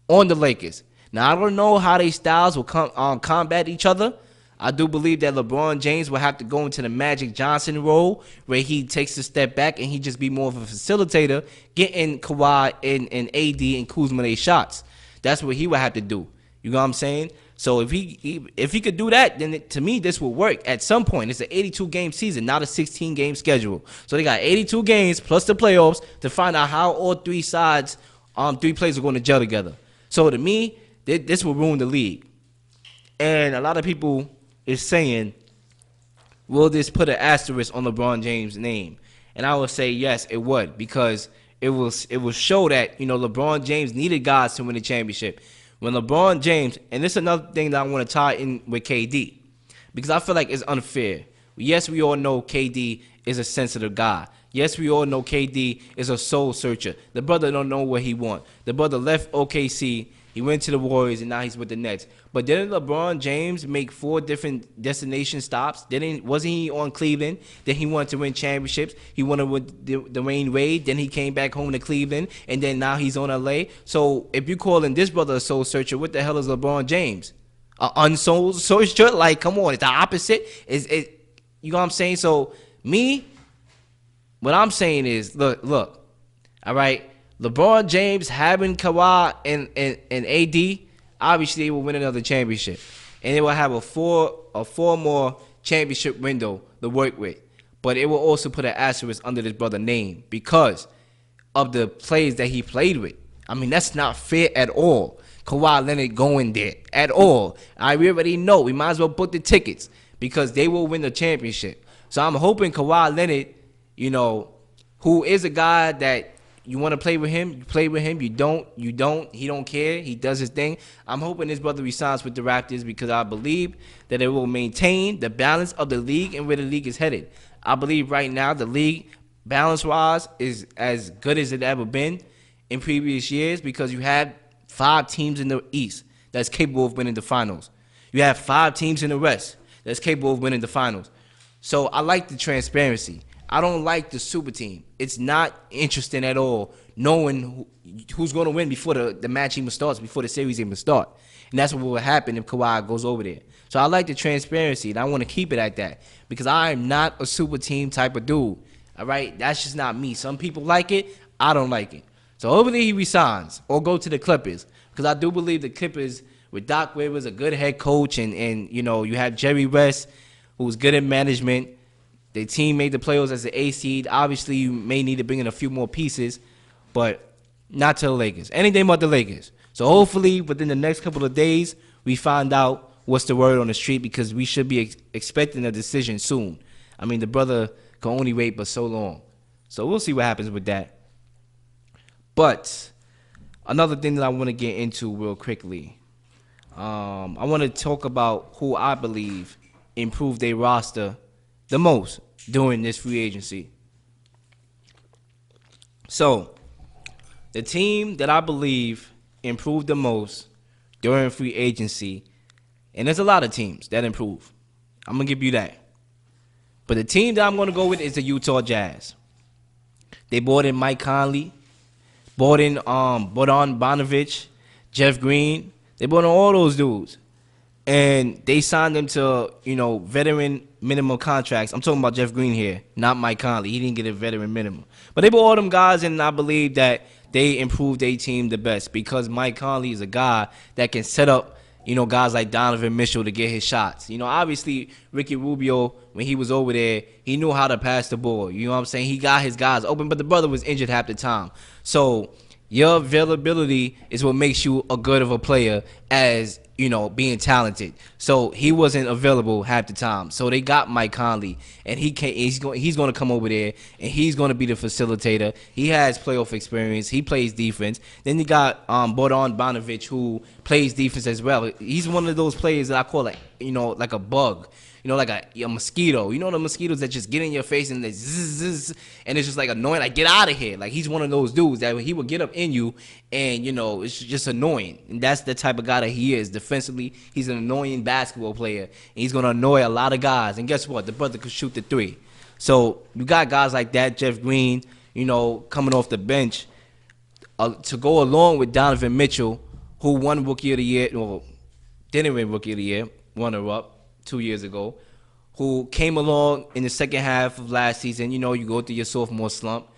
on the Lakers. Now, I don't know how their styles will combat each other. I do believe that LeBron James will have to go into the Magic Johnson role where he takes a step back and he just be more of a facilitator, getting Kawhi and AD and Kuzma their shots. That's what he would have to do. You know what I'm saying? So if he could do that, then to me this will work at some point. It's an 82-game season, not a 16-game schedule. So they got 82 games plus the playoffs to find out how all 3 sides, 3 players are going to gel together. So to me, this will ruin the league. And a lot of people is saying, will this put an asterisk on LeBron James' name? And I would say yes, it would, because it will show that, you know, LeBron James needed guys to win the championship. When LeBron James, and this is another thing that I want to tie in with KD, because I feel like it's unfair. Yes, we all know KD is a sensitive guy. Yes, we all know KD is a soul searcher. The brother don't know what he wants. The brother left OKC. He went to the Warriors, and now he's with the Nets. But didn't LeBron James make 4 different destination stops? Wasn't he on Cleveland? Then he wanted to win championships. He wanted with Dwayne Wade. Then he came back home to Cleveland, and then now he's on LA. So if you calling this brother a soul searcher, what the hell is LeBron James? An unsoul searcher? Like, come on, it's the opposite. You know what I'm saying? So what I'm saying is, look, all right. LeBron James having Kawhi and AD, obviously they will win another championship, and they will have a four more championship window to work with. But it will also put an asterisk under this brother's name because of the plays that he played with. I mean, that's not fair at all. Kawhi Leonard going there at all. We already know. We might as well book the tickets because they will win the championship. So I'm hoping Kawhi Leonard, you know, who is a guy that you want to play with him, you play with him. You don't. He don't care. He does his thing. I'm hoping this brother resigns with the Raptors because I believe that it will maintain the balance of the league and where the league is headed. I believe right now the league, balance-wise, is as good as it ever been in previous years because you have 5 teams in the East that's capable of winning the finals. You have 5 teams in the West that's capable of winning the finals. So I like the transparency. I don't like the super team. It's not interesting at all knowing who's going to win before the match even starts, before the series even start. And that's what will happen if Kawhi goes over there. So I like the transparency, and I want to keep it at that because I am not a super team type of dude. All right? That's just not me. Some people like it. I don't like it. So hopefully he resigns or go to the Clippers because I do believe the Clippers with Doc Rivers, a good head coach, and you know, you have Jerry West, who's good at management. Their team made the playoffs as an A seed. Obviously, you may need to bring in a few more pieces, but not to the Lakers. Anything but the Lakers. So hopefully, within the next couple of days, we find out what's the word on the street because we should be expecting a decision soon. I mean, the brother can only wait but so long. So we'll see what happens with that. But another thing that I want to get into real quickly, I want to talk about who I believe improved their roster the most during this free agency. So, the team that I believe improved the most during free agency, and there's a lot of teams that improve. I'm going to give you that. But the team that I'm going to go with is the Utah Jazz. They brought in Mike Conley, brought on Bogdanović, Jeff Green. They brought in all those dudes. And they signed them to, you know, veteran minimum contracts. I'm talking about Jeff Green here, not Mike Conley. He didn't get a veteran minimum. But they brought all them guys, and I believe that they improved their team the best because Mike Conley is a guy that can set up, you know, guys like Donovan Mitchell to get his shots. You know, obviously, Ricky Rubio, when he was over there, he knew how to pass the ball. You know what I'm saying? He got his guys open, but the brother was injured half the time. So Your availability is what makes you a good of a player as, you know, being talented. So he wasn't available half the time. So they got Mike Conley, and he's going to come over there, and he's going to be the facilitator. He has playoff experience. He plays defense. Then you got Bodan Bogdanovic, who plays defense as well. He's one of those players that I call, like, you know, like a bug. You know, like a mosquito. You know the mosquitoes that just get in your face and they zzz, and it's just like annoying. Like, get out of here. Like, he's one of those dudes that he will get up in you, and, you know, it's just annoying. And that's the type of guy that he is. Defensively, he's an annoying basketball player. And he's going to annoy a lot of guys. And guess what? The brother could shoot the three. So you got guys like that, Jeff Green, you know, coming off the bench to go along with Donovan Mitchell, who won Rookie of the Year, well, didn't win Rookie of the Year, runner-up 2 years ago, who came along in the second half of last season. You know, you go through your sophomore slump.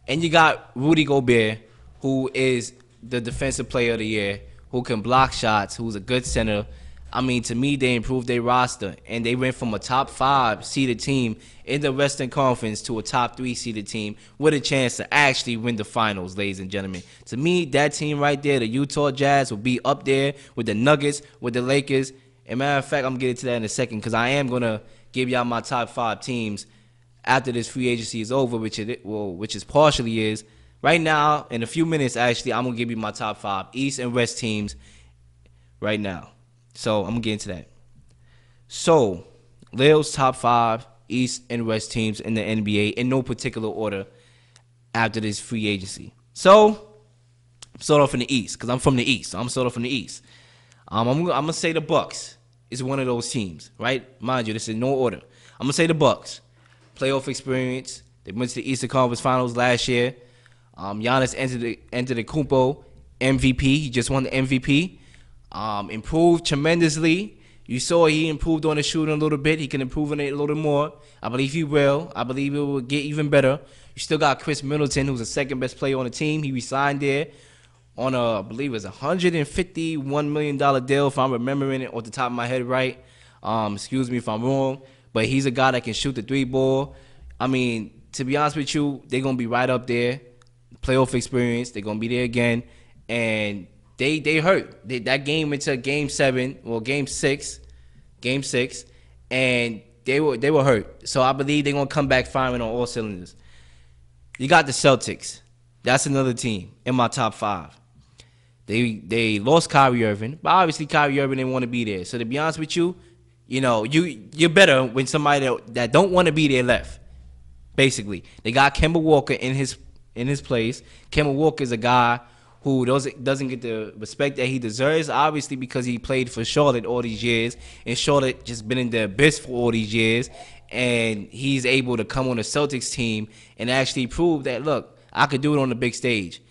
And you got Rudy Gobert, who is the defensive player of the year, who can block shots, who's a good center. I mean, to me, they improved their roster, and they went from a top 5 seeded team in the Western Conference to a top 3 seeded team with a chance to actually win the finals, ladies and gentlemen. To me, that team right there, the Utah Jazz, will be up there with the Nuggets, with the Lakers. And matter of fact, I'm going to get into that in a second, because I am going to give y'all my top 5 teams after this free agency is over, which is partially is. Right now, in a few minutes, actually, I'm going to give you my top 5 East and West teams right now. So I'm going to get into that. So, Leel's top 5 East and West teams in the NBA in no particular order after this free agency. So, start off in the East, because I'm from the East. So I'm start off in the East. I'm going to say the Bucks is one of those teams, right? Mind you, this is no order. I'm going to say the Bucks. Playoff experience. They went to the Eastern Conference Finals last year. Giannis Antetokounmpo, MVP. He just won the MVP. Improved tremendously. You saw he improved on the shooting a little bit. He can improve on it a little more. I believe he will. I believe it will get even better. You still got Chris Middleton, who's the second best player on the team. He resigned there on I believe it was $151 million deal, if I'm remembering it off the top of my head right. Excuse me if I'm wrong. But he's a guy that can shoot the 3-ball. I mean, to be honest with you, they're going to be right up there. Playoff experience. They're going to be there again. And they hurt. That game went to game 6. And they were hurt. So I believe they're going to come back firing on all cylinders. You got the Celtics. That's another team in my top 5. They lost Kyrie Irving, but obviously Kyrie Irving didn't want to be there. So to be honest with you, you know, you're better when somebody that don't want to be there left. Basically, they got Kemba Walker in his place. Kemba Walker is a guy who doesn't get the respect that he deserves, obviously because he played for Charlotte all these years, and Charlotte just been in the abyss for all these years, and he's able to come on the Celtics team and actually prove that, look, I could do it on the big stage.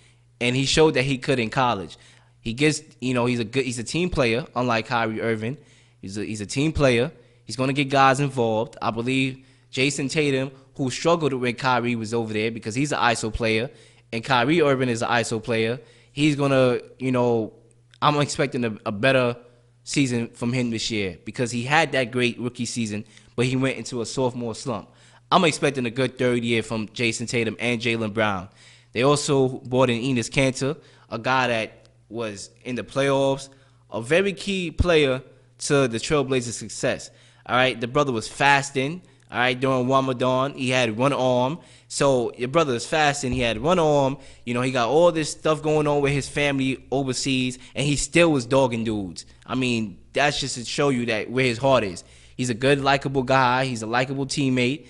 And he showed that he could in college. He gets, you know, he's a team player, unlike Kyrie Irving. He's a team player. He's going to get guys involved. I believe Jason Tatum, who struggled when Kyrie was over there because he's an ISO player, and Kyrie Irving is an ISO player. He's going to, you know, I'm expecting a better season from him this year because he had that great rookie season, but he went into a sophomore slump. I'm expecting a good third year from Jason Tatum and Jaylen Brown. They also brought in Enes Kanter, a guy that was in the playoffs, a very key player to the Trailblazers' success. All right, the brother was fasting. All right, during Ramadan, he had one arm. So your brother is fasting. He had one arm. You know, he got all this stuff going on with his family overseas, and he still was dogging dudes. I mean, that's just to show you that where his heart is. He's a good, likable guy. He's a likable teammate.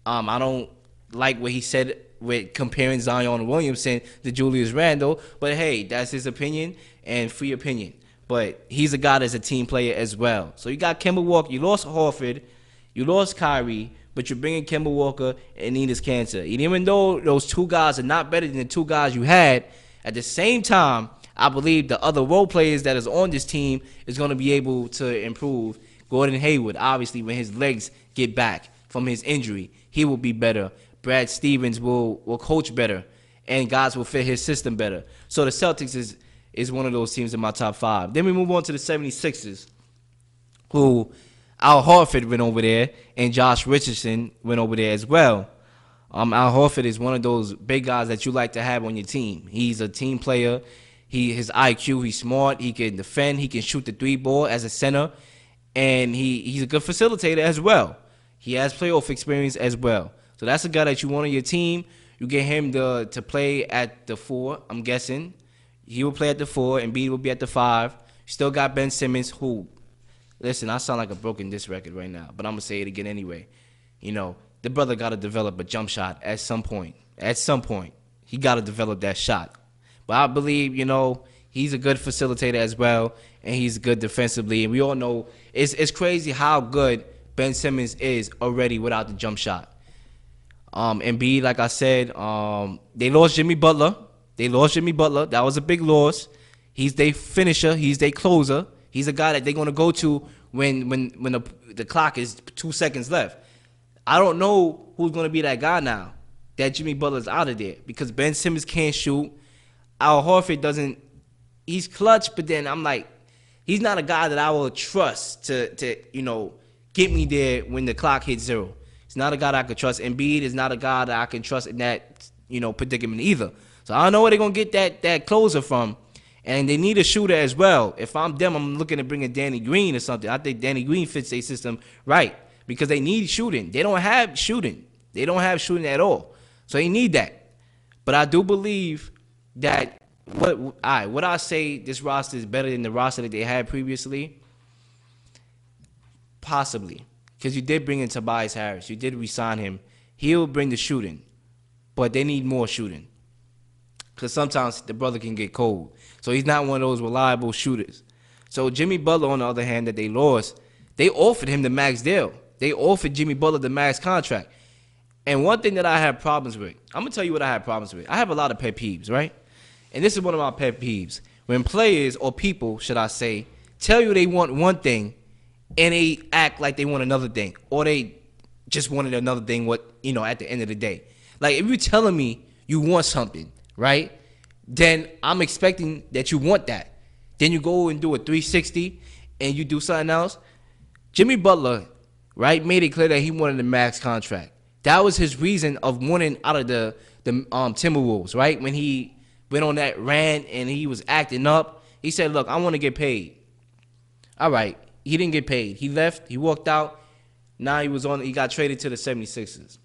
I don't like what he said with comparing Zion Williamson to Julius Randle, but hey, that's his opinion and free opinion. But he's a guy that's a team player as well. So you got Kemba Walker. You lost Horford. You lost Kyrie, but you're bringing Kemba Walker and Enes Kanter. And even though those two guys are not better than the two guys you had, at the same time, I believe the other role players that is on this team is going to be able to improve. Gordon Hayward, obviously, when his legs get back from his injury, he will be better. Brad Stevens will coach better, and guys will fit his system better. So the Celtics is one of those teams in my top 5. Then we move on to the 76ers, who Al Horford went over there, and Josh Richardson went over there as well. Al Horford is one of those big guys that you like to have on your team. He's a team player. His IQ, he's smart. He can defend. He can shoot the 3-ball as a center. And he's a good facilitator as well. He has playoff experience as well. So that's a guy that you want on your team. You get him to play at the 4, I'm guessing. He will play at the 4, and Embiid will be at the 5. You still got Ben Simmons, who, listen, I sound like a broken disc record right now, but I'm going to say it again anyway. You know, the brother got to develop a jump shot at some point. At some point, he got to develop that shot. But I believe, you know, he's a good facilitator as well, and he's good defensively. And we all know it's crazy how good Ben Simmons is already without the jump shot. Embiid, like I said, they lost Jimmy Butler. That was a big loss. He's their finisher. He's their closer. He's a guy that they're going to go to when the clock is 2 seconds left. I don't know who's going to be that guy now that Jimmy Butler's out of there, because Ben Simmons can't shoot. Al Horford doesn't. He's clutch, but then I'm like, he's not a guy that I will trust to you know, get me there when the clock hits 0. He's not a guy that I could trust. Embiid is not a guy that I can trust in that, you know, predicament either. So I don't know where they're going to get that closer from. And they need a shooter as well. If I'm them, I'm looking to bring in Danny Green or something. I think Danny Green fits their system right, because they need shooting. They don't have shooting. They don't have shooting at all. So they need that. But I do believe that would I say this roster is better than the roster that they had previously? Possibly. Because you did bring in Tobias Harris. You did re-sign him. He'll bring the shooting. But they need more shooting. Because sometimes the brother can get cold. So he's not one of those reliable shooters. So Jimmy Butler, on the other hand, that they lost, they offered him the max deal. They offered Jimmy Butler the max contract. And one thing that I have problems with, I'm going to tell you what I have problems with. I have a lot of pet peeves, right? And this is one of my pet peeves. When players, or people, should I say, tell you they want one thing and they act like they want another thing. Or they just wanted another thing, at the end of the day. Like, if you're telling me you want something, right, then I'm expecting that you want that. Then you go and do a 360 and you do something else. Jimmy Butler, right, made it clear that he wanted a max contract. That was his reason of wanting out of the Timberwolves, right? When he went on that rant and he was acting up, he said, look, I want to get paid. All right, he didn't get paid. He left, he walked out. Now he got traded to the 76ers.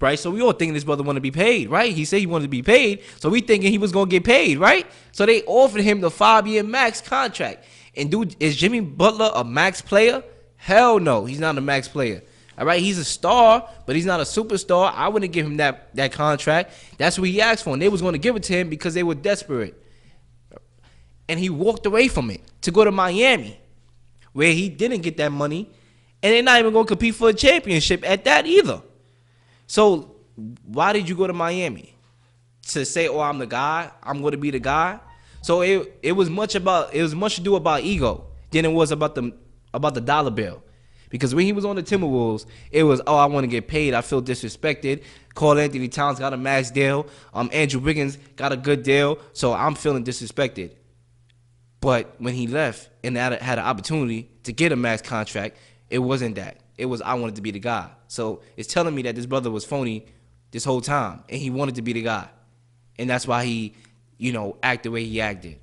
Right, so we all thinking this brother want to be paid, right? He said he wanted to be paid, so we thinking he was going to get paid, right? So they offered him the 5-year max contract. And dude, is Jimmy Butler a max player? Hell no, he's not a max player. All right, he's a star, but he's not a superstar. I wouldn't give him that contract. That's what he asked for, and they was going to give it to him because they were desperate. And he walked away from it to go to Miami, where he didn't get that money, and they're not even going to compete for a championship at that either. So why did you go to Miami? To say, oh, I'm the guy, I'm going to be the guy? So it was much ado about ego than it was about the dollar bill. Because when he was on the Timberwolves, it was, oh, I want to get paid. I feel disrespected. Karl-Anthony Towns got a max deal. Andrew Wiggins got a good deal. So I'm feeling disrespected. But when he left and had an opportunity to get a max contract, it wasn't that. It was, I wanted to be the guy. So it's telling me that this brother was phony this whole time, and he wanted to be the guy. And that's why he, acted the way he acted.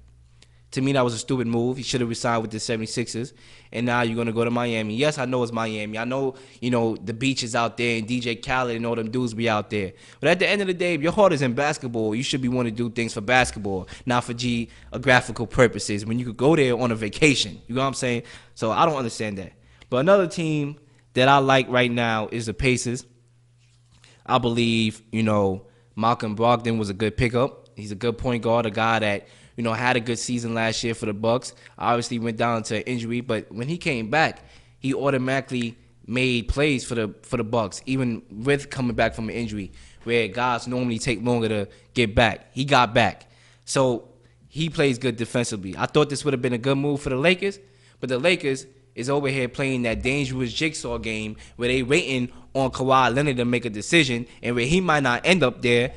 To me, that was a stupid move. He should have resigned with the 76ers. And now you're going to go to Miami. Yes, I know it's Miami. I know, the beach is out there and DJ Khaled and all them dudes be out there. But at the end of the day, if your heart is in basketball, you should be wanting to do things for basketball, not for geographical purposes, when you could go there on a vacation. You know what I'm saying? So I don't understand that. But another team that I like right now is the Pacers. I believe, Malcolm Brogdon was a good pickup. He's a good point guard, a guy that, had a good season last year for the Bucks. Obviously went down to injury, but when he came back, he automatically made plays for the Bucks, even with coming back from an injury, where guys normally take longer to get back. He got back. So he plays good defensively. I thought this would have been a good move for the Lakers, but the Lakers is over here playing that dangerous jigsaw game where they waiting on Kawhi Leonard to make a decision, and where he might not end up there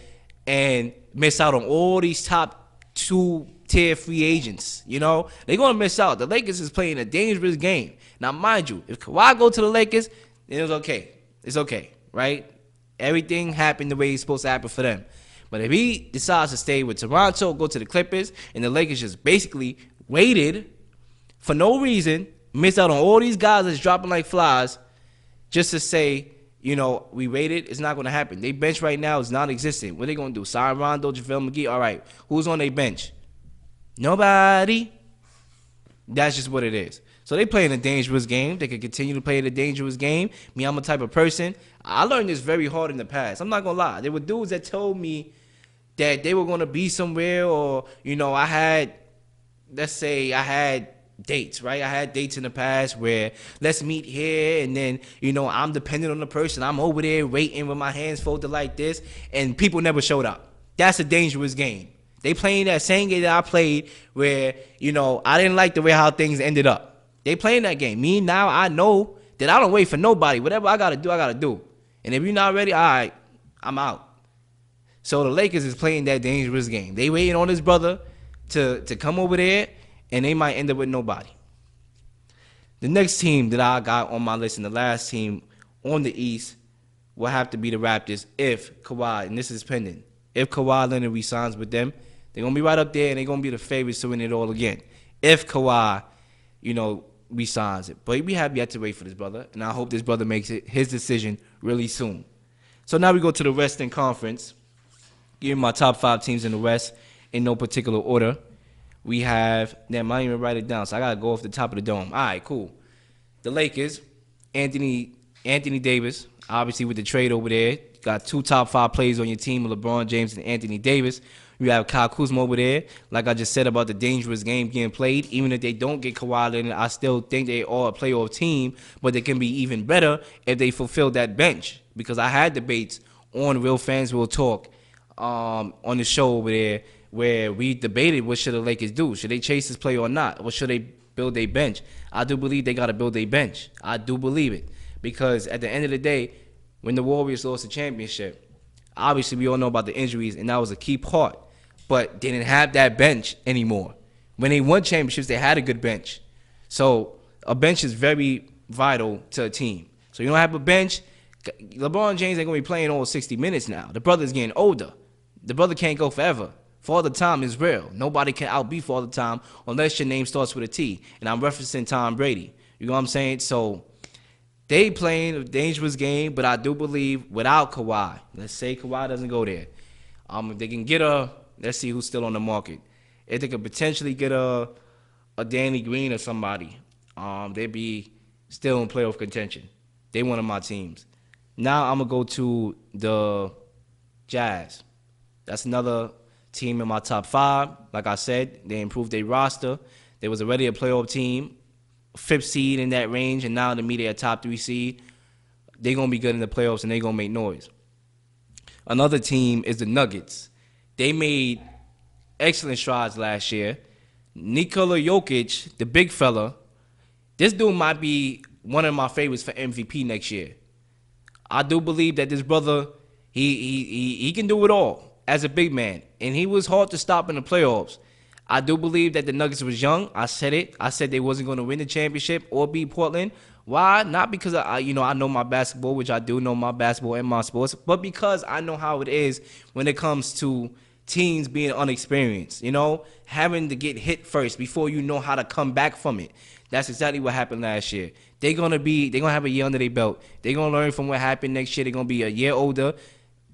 and miss out on all these top 2-tier free agents. They're going to miss out. The Lakers is playing a dangerous game. Now, mind you, if Kawhi go to the Lakers, then it's okay. It's okay, right? Everything happened the way it's supposed to happen for them. But if he decides to stay with Toronto, go to the Clippers, and the Lakers just basically waited for no reason, missed out on all these guys that's dropping like flies, just to say, you know, we waited, it's not going to happen. Their bench right now is non-existent. What are they going to do? Sign Rondo, JaVale McGee? All right, who's on their bench? Nobody. That's just what it is. So they playing a dangerous game. They could continue to play the dangerous game. Me, I'm a type of person. I learned this very hard in the past. I'm not going to lie. There were dudes that told me that they were going to be somewhere, or, you know, let's say I had dates, right? I had dates in the past where let's meet here, and then, you know, I'm dependent on the person. I'm over there waiting with my hands folded like this, and people never showed up. That's a dangerous game. They playing that same game that I played where, you know, I didn't like the way how things ended up. They playing that game. Me, now I know that I don't wait for nobody. Whatever I got to do, I got to do. And if you're not ready, all right, I'm out. So the Lakers is playing that dangerous game. They waiting on his brother to come over there, and they might end up with nobody. The next team that I got on my list, and the last team on the East, will have to be the Raptors if Kawhi, and this is pending, if Kawhi Leonard resigns with them, they're going to be right up there, and they're going to be the favorites to win it all again. If Kawhi, you know, resigns it. But we have yet to wait for this brother, and I hope this brother makes it his decision really soon. So now we go to the Western Conference. Give me my top 5 teams in the West in no particular order. We have, damn, I didn't even write it down, so I got to go off the top of the dome. All right, cool. The Lakers, Anthony Davis, obviously with the trade over there. Got 2 top 5 players on your team, LeBron James and Anthony Davis. You have Kyle Kuzma over there. Like I just said about the dangerous game getting played, even if they don't get Kawhi Leonard, I still think they are a playoff team, but they can be even better if they fulfill that bench. Because I had debates on Real Fans Will Talk on the show over there where we debated what should the Lakers do. Should they chase this player or not? Or should they build a bench? I do believe they got to build a bench. I do believe it. Because at the end of the day, when the Warriors lost the championship, obviously we all know about the injuries, and that was a key part. But they didn't have that bench anymore. When they won championships, they had a good bench. So a bench is very vital to a team. So you don't have a bench. LeBron James ain't going to be playing all 60 minutes now. The brother's getting older. The brother can't go forever. Father Time is real. Nobody can outbe Father Time unless your name starts with a T. And I'm referencing Tom Brady. You know what I'm saying? So they playing a dangerous game, but I do believe without Kawhi, let's say Kawhi doesn't go there, if they can get let's see who's still on the market. If they could potentially get a Danny Green or somebody, they'd be still in playoff contention. They one of my teams. Now I'm going to go to the Jazz. That's another team in my top 5. Like I said, they improved their roster. They was already a playoff team, 5th seed in that range, and now to me they're a top 3 seed. They're going to be good in the playoffs, and they're going to make noise. Another team is the Nuggets. They made excellent strides last year. Nikola Jokic, the big fella, this dude might be one of my favorites for MVP next year. I do believe that this brother, he can do it all as a big man, and he was hard to stop in the playoffs. I do believe that the Nuggets was young. I said it. I said they wasn't going to win the championship or beat Portland. Why? Not because I know my basketball, which I do know my basketball and my sports, but because I know how it is when it comes to teams being unexperienced, having to get hit first before you know how to come back from it. That's exactly what happened last year. They're gonna have a year under their belt. They're gonna learn from what happened next year. They're gonna be a year older,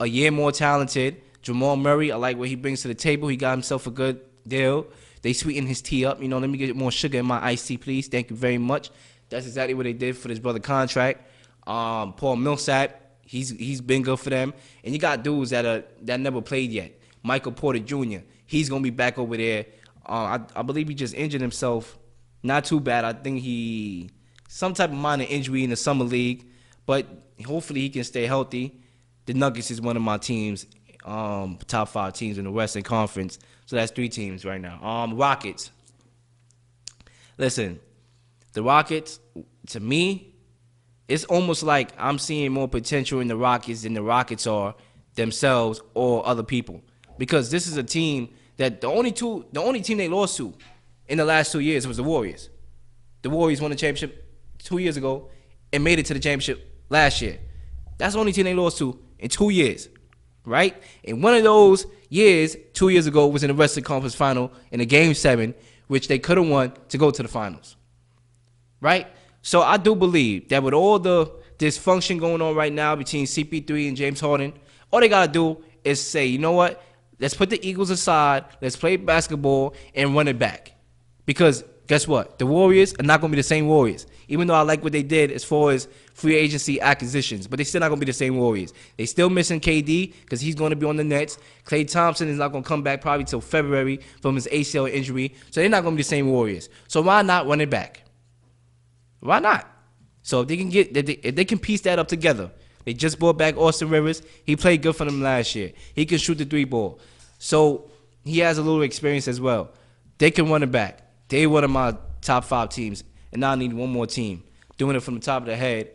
a year more talented. Jamal Murray, I like what he brings to the table. He got himself a good deal. They sweeten his tea up. Let me get more sugar in my iced tea, please. Thank you very much. That's exactly what they did for this brother contract. Paul Millsap, he's been good for them. And you got dudes that never played yet. Michael Porter Jr., he's going to be back over there. I believe he just injured himself. Not too bad. I think some type of minor injury in the summer league. But hopefully he can stay healthy. The Nuggets is one of my teams, top 5 teams in the Western Conference. So that's 3 teams right now. Rockets. Listen, the Rockets, to me, it's almost like I'm seeing more potential in the Rockets than the Rockets are themselves or other people. Because this is a team that the only team they lost to in the last 2 years was the Warriors. The Warriors won the championship 2 years ago and made it to the championship last year. That's the only team they lost to in 2 years, right? And one of those years, 2 years ago, was in the Western Conference Final in a Game 7, which they could have won to go to the finals, right? So I do believe that with all the dysfunction going on right now between CP3 and James Harden, all they got to do is say, you know what? Let's put the Eagles aside. Let's play basketball and run it back. Because guess what? The Warriors are not going to be the same Warriors. Even though I like what they did as far as free agency acquisitions, but they're still not going to be the same Warriors. They still missing KD because he's going to be on the Nets. Klay Thompson is not going to come back probably till February from his ACL injury. So they're not going to be the same Warriors. So why not run it back? Why not? So if they can piece that up together. They just brought back Austin Rivers. He played good for them last year. He can shoot the 3-ball. So he has a little experience as well. They can run it back. They one of my top 5 teams, and now I need one more team. Doing it from the top of the head,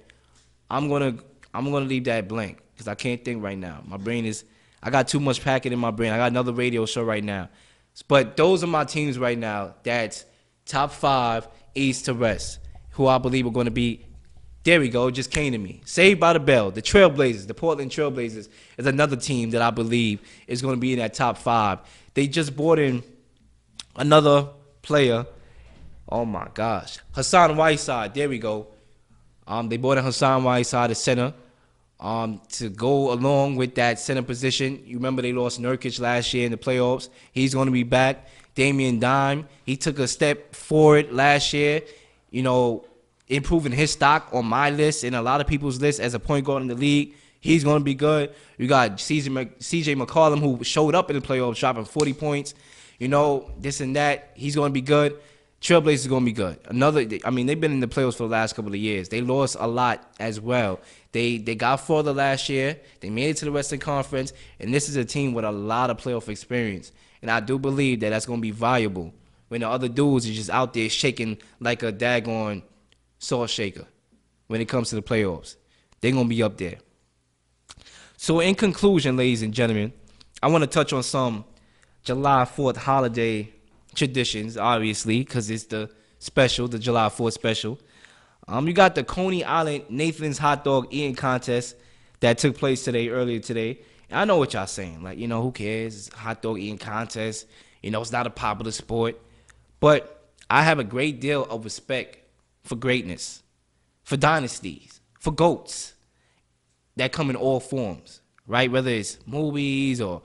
I'm gonna leave that blank because I can't think right now. My brain is, I got too much packet in my brain. I got another radio show right now. But those are my teams right now. That's top 5 East to West, who I believe are going to be. There we go. It just came to me. Saved by the Bell. The Trailblazers, the Portland Trailblazers, is another team that I believe is going to be in that top 5. They just brought in another player. Oh, my gosh. Hassan Whiteside. There we go. They brought in Hassan Whiteside, the center, to go along with that center position. You remember they lost Nurkic last year in the playoffs. He's going to be back. Damian Dime, he took a step forward last year, you know, improving his stock on my list and a lot of people's list as a point guard in the league. He's going to be good. You got CJ McCollum, who showed up in the playoffs, dropping 40 points. You know, this and that. He's going to be good. Trailblazers is going to be good. They've been in the playoffs for the last couple of years. They lost a lot as well. They got further last year. They made it to the Western Conference, and this is a team with a lot of playoff experience. And I do believe that that's going to be valuable when the other dudes are just out there shaking like a daggone salt shaker when it comes to the playoffs. They're going to be up there. So in conclusion, ladies and gentlemen, I want to touch on some July 4th holiday traditions, obviously, because it's the July 4th special. You got the Coney Island Nathan's Hot Dog Eating Contest that took place earlier today. And I know what y'all saying. Like, you know, who cares? It's a hot dog eating contest. You know, it's not a popular sport. But I have a great deal of respect for greatness, for dynasties, for GOATs that come in all forms, right? Whether it's movies or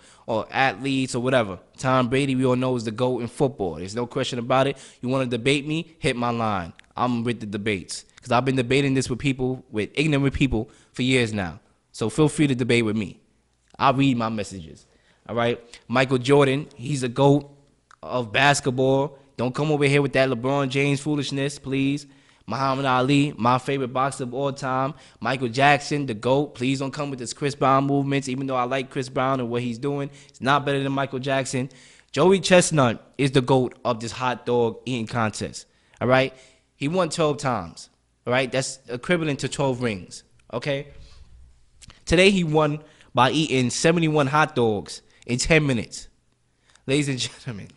athletes or whatever. Tom Brady, we all know, is the GOAT in football. There's no question about it. You want to debate me? Hit my line. I'm with the debates because I've been debating this with ignorant people for years now. So feel free to debate with me. I'll read my messages, all right? Michael Jordan, he's a GOAT of basketball. Don't come over here with that LeBron James foolishness, please. Muhammad Ali, my favorite boxer of all time. Michael Jackson, the GOAT. Please don't come with this Chris Brown movements, even though I like Chris Brown and what he's doing. It's not better than Michael Jackson. Joey Chestnut is the GOAT of this hot dog eating contest, all right? He won 12 times, all right? That's equivalent to 12 rings, okay? Today he won by eating 71 hot dogs in 10 minutes. Ladies and gentlemen,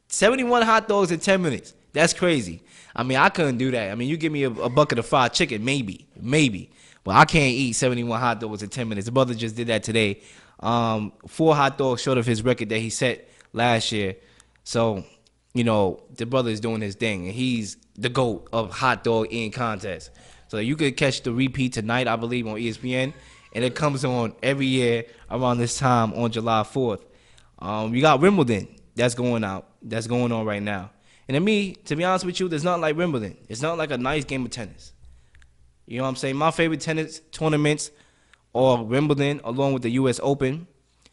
71 hot dogs in 10 minutes. That's crazy. I mean, I couldn't do that. I mean, you give me a bucket of fried chicken, maybe. But I can't eat 71 hot dogs in 10 minutes. The brother just did that today. 4 hot dogs short of his record that he set last year. So, you know, the brother is doing his thing. And he's the GOAT of hot dog eating contest. So you could catch the repeat tonight, I believe, on ESPN. And it comes on every year around this time on July 4th. We got Wimbledon that's going on right now. And to be honest with you, there's nothing like Wimbledon. It's not like a nice game of tennis. You know what I'm saying? My favorite tennis tournaments are Wimbledon along with the U.S. Open.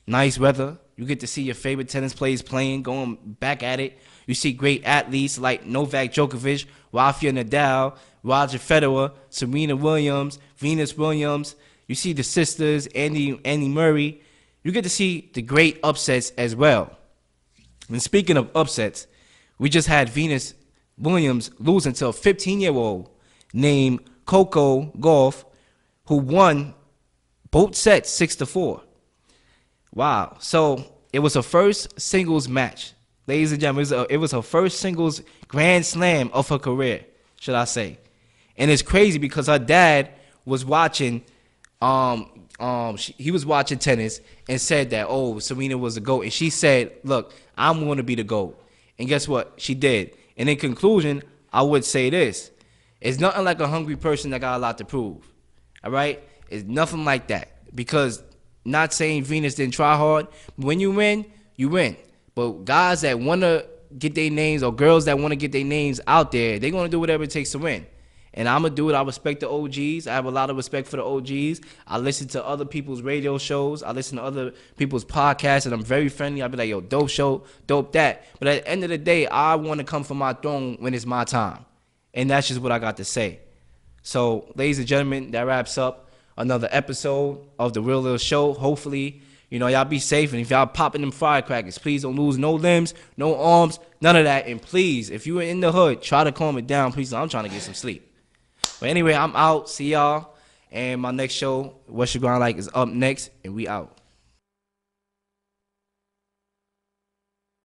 Nice weather. You get to see your favorite tennis players playing, going back at it. You see great athletes like Novak Djokovic, Rafael Nadal, Roger Federer, Serena Williams, Venus Williams. You see the sisters, Andy Murray. You get to see the great upsets as well. And speaking of upsets, we just had Venus Williams losing to a 15-year-old named Coco Gauff, who won both sets 6-4. Wow. So it was her first singles match. Ladies and gentlemen, it was her first singles grand slam of her career, should I say. And it's crazy because her dad was watching he was watching tennis and said that, oh, Serena was a GOAT. And she said, look, I'm going to be the GOAT. And guess what? She did. And in conclusion, I would say this. It's nothing like a hungry person that got a lot to prove. All right? It's nothing like that. Because not saying Venus didn't try hard. But when you win, you win. But guys that want to get their names or girls that want to get their names out there, they're going to do whatever it takes to win. And I'm going to do it. I respect the OGs. I have a lot of respect for the OGs. I listen to other people's radio shows. I listen to other people's podcasts, and I'm very friendly. I'll be like, yo, dope show, dope that. But at the end of the day, I want to come from my throne when it's my time. And that's just what I got to say. So, ladies and gentlemen, that wraps up another episode of The Real Leel Show. Hopefully, y'all be safe. And if y'all popping them firecrackers, please don't lose no limbs, no arms, none of that. And please, if you are in the hood, try to calm it down. Please, I'm trying to get some sleep. But anyway, I'm out. See y'all. And my next show, What You Gonna Like, is up next. And we out.